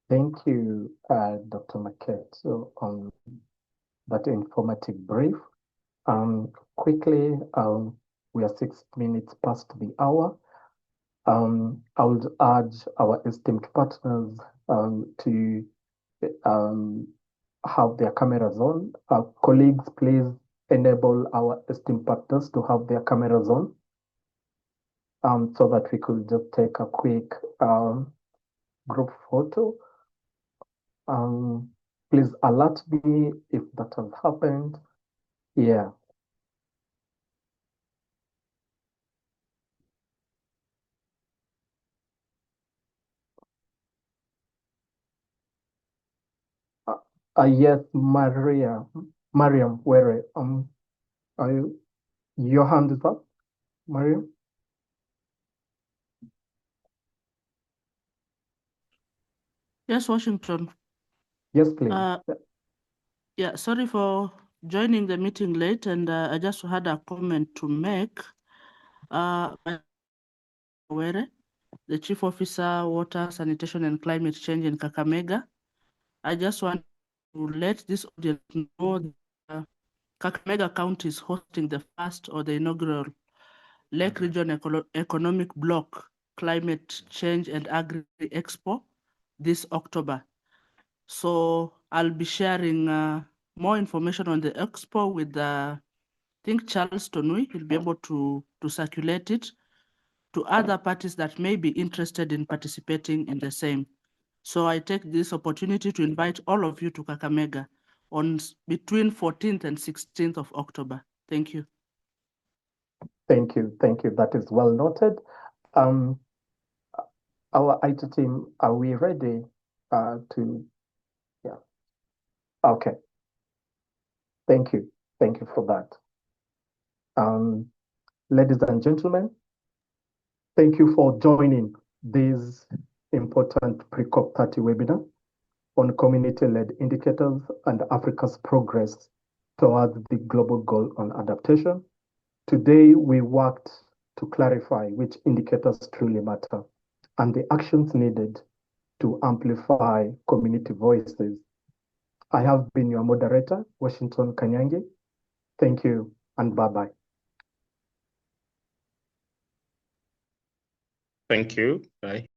Speaker 2: Thank you, Dr. Marquette, on that informative brief. Quickly, we are 6 minutes past the hour. I would urge our esteemed partners to have their cameras on. Colleagues, please enable our esteemed partners to have their cameras on, so that we could just take a quick group photo. Please alert me if that has happened. Yeah. Yes, Mariam, where are you? Your hand is up, Mariam?
Speaker 10: Yes, Washington.
Speaker 2: Yes, please.
Speaker 10: Yeah, sorry for joining the meeting late, and I just had a comment to make. Were the Chief Officer, Water, Sanitation and Climate Change in Kakamega. I just want to let this audience know that Kakamega County is hosting the first or the inaugural Lake Region Economic Bloc Climate Change and Agri Expo this October. So I'll be sharing more information on the expo with I think Charles Tonui. He'll be able to circulate it to other parties that may be interested in participating in the same. So I take this opportunity to invite all of you to Kakamega on between 14th and 16th of October. Thank you.
Speaker 2: Thank you. Thank you. That is well noted. Our IT team, are we ready to? Yeah. Okay. Thank you. Thank you for that. Ladies and gentlemen, thank you for joining this important Pre-COP30 webinar on community-led indicators and Africa's progress towards the global goal on adaptation. Today, we worked to clarify which indicators truly matter and the actions needed to amplify community voices. I have been your moderator, Washington Kanyangi. Thank you and bye-bye.
Speaker 3: Thank you. Bye.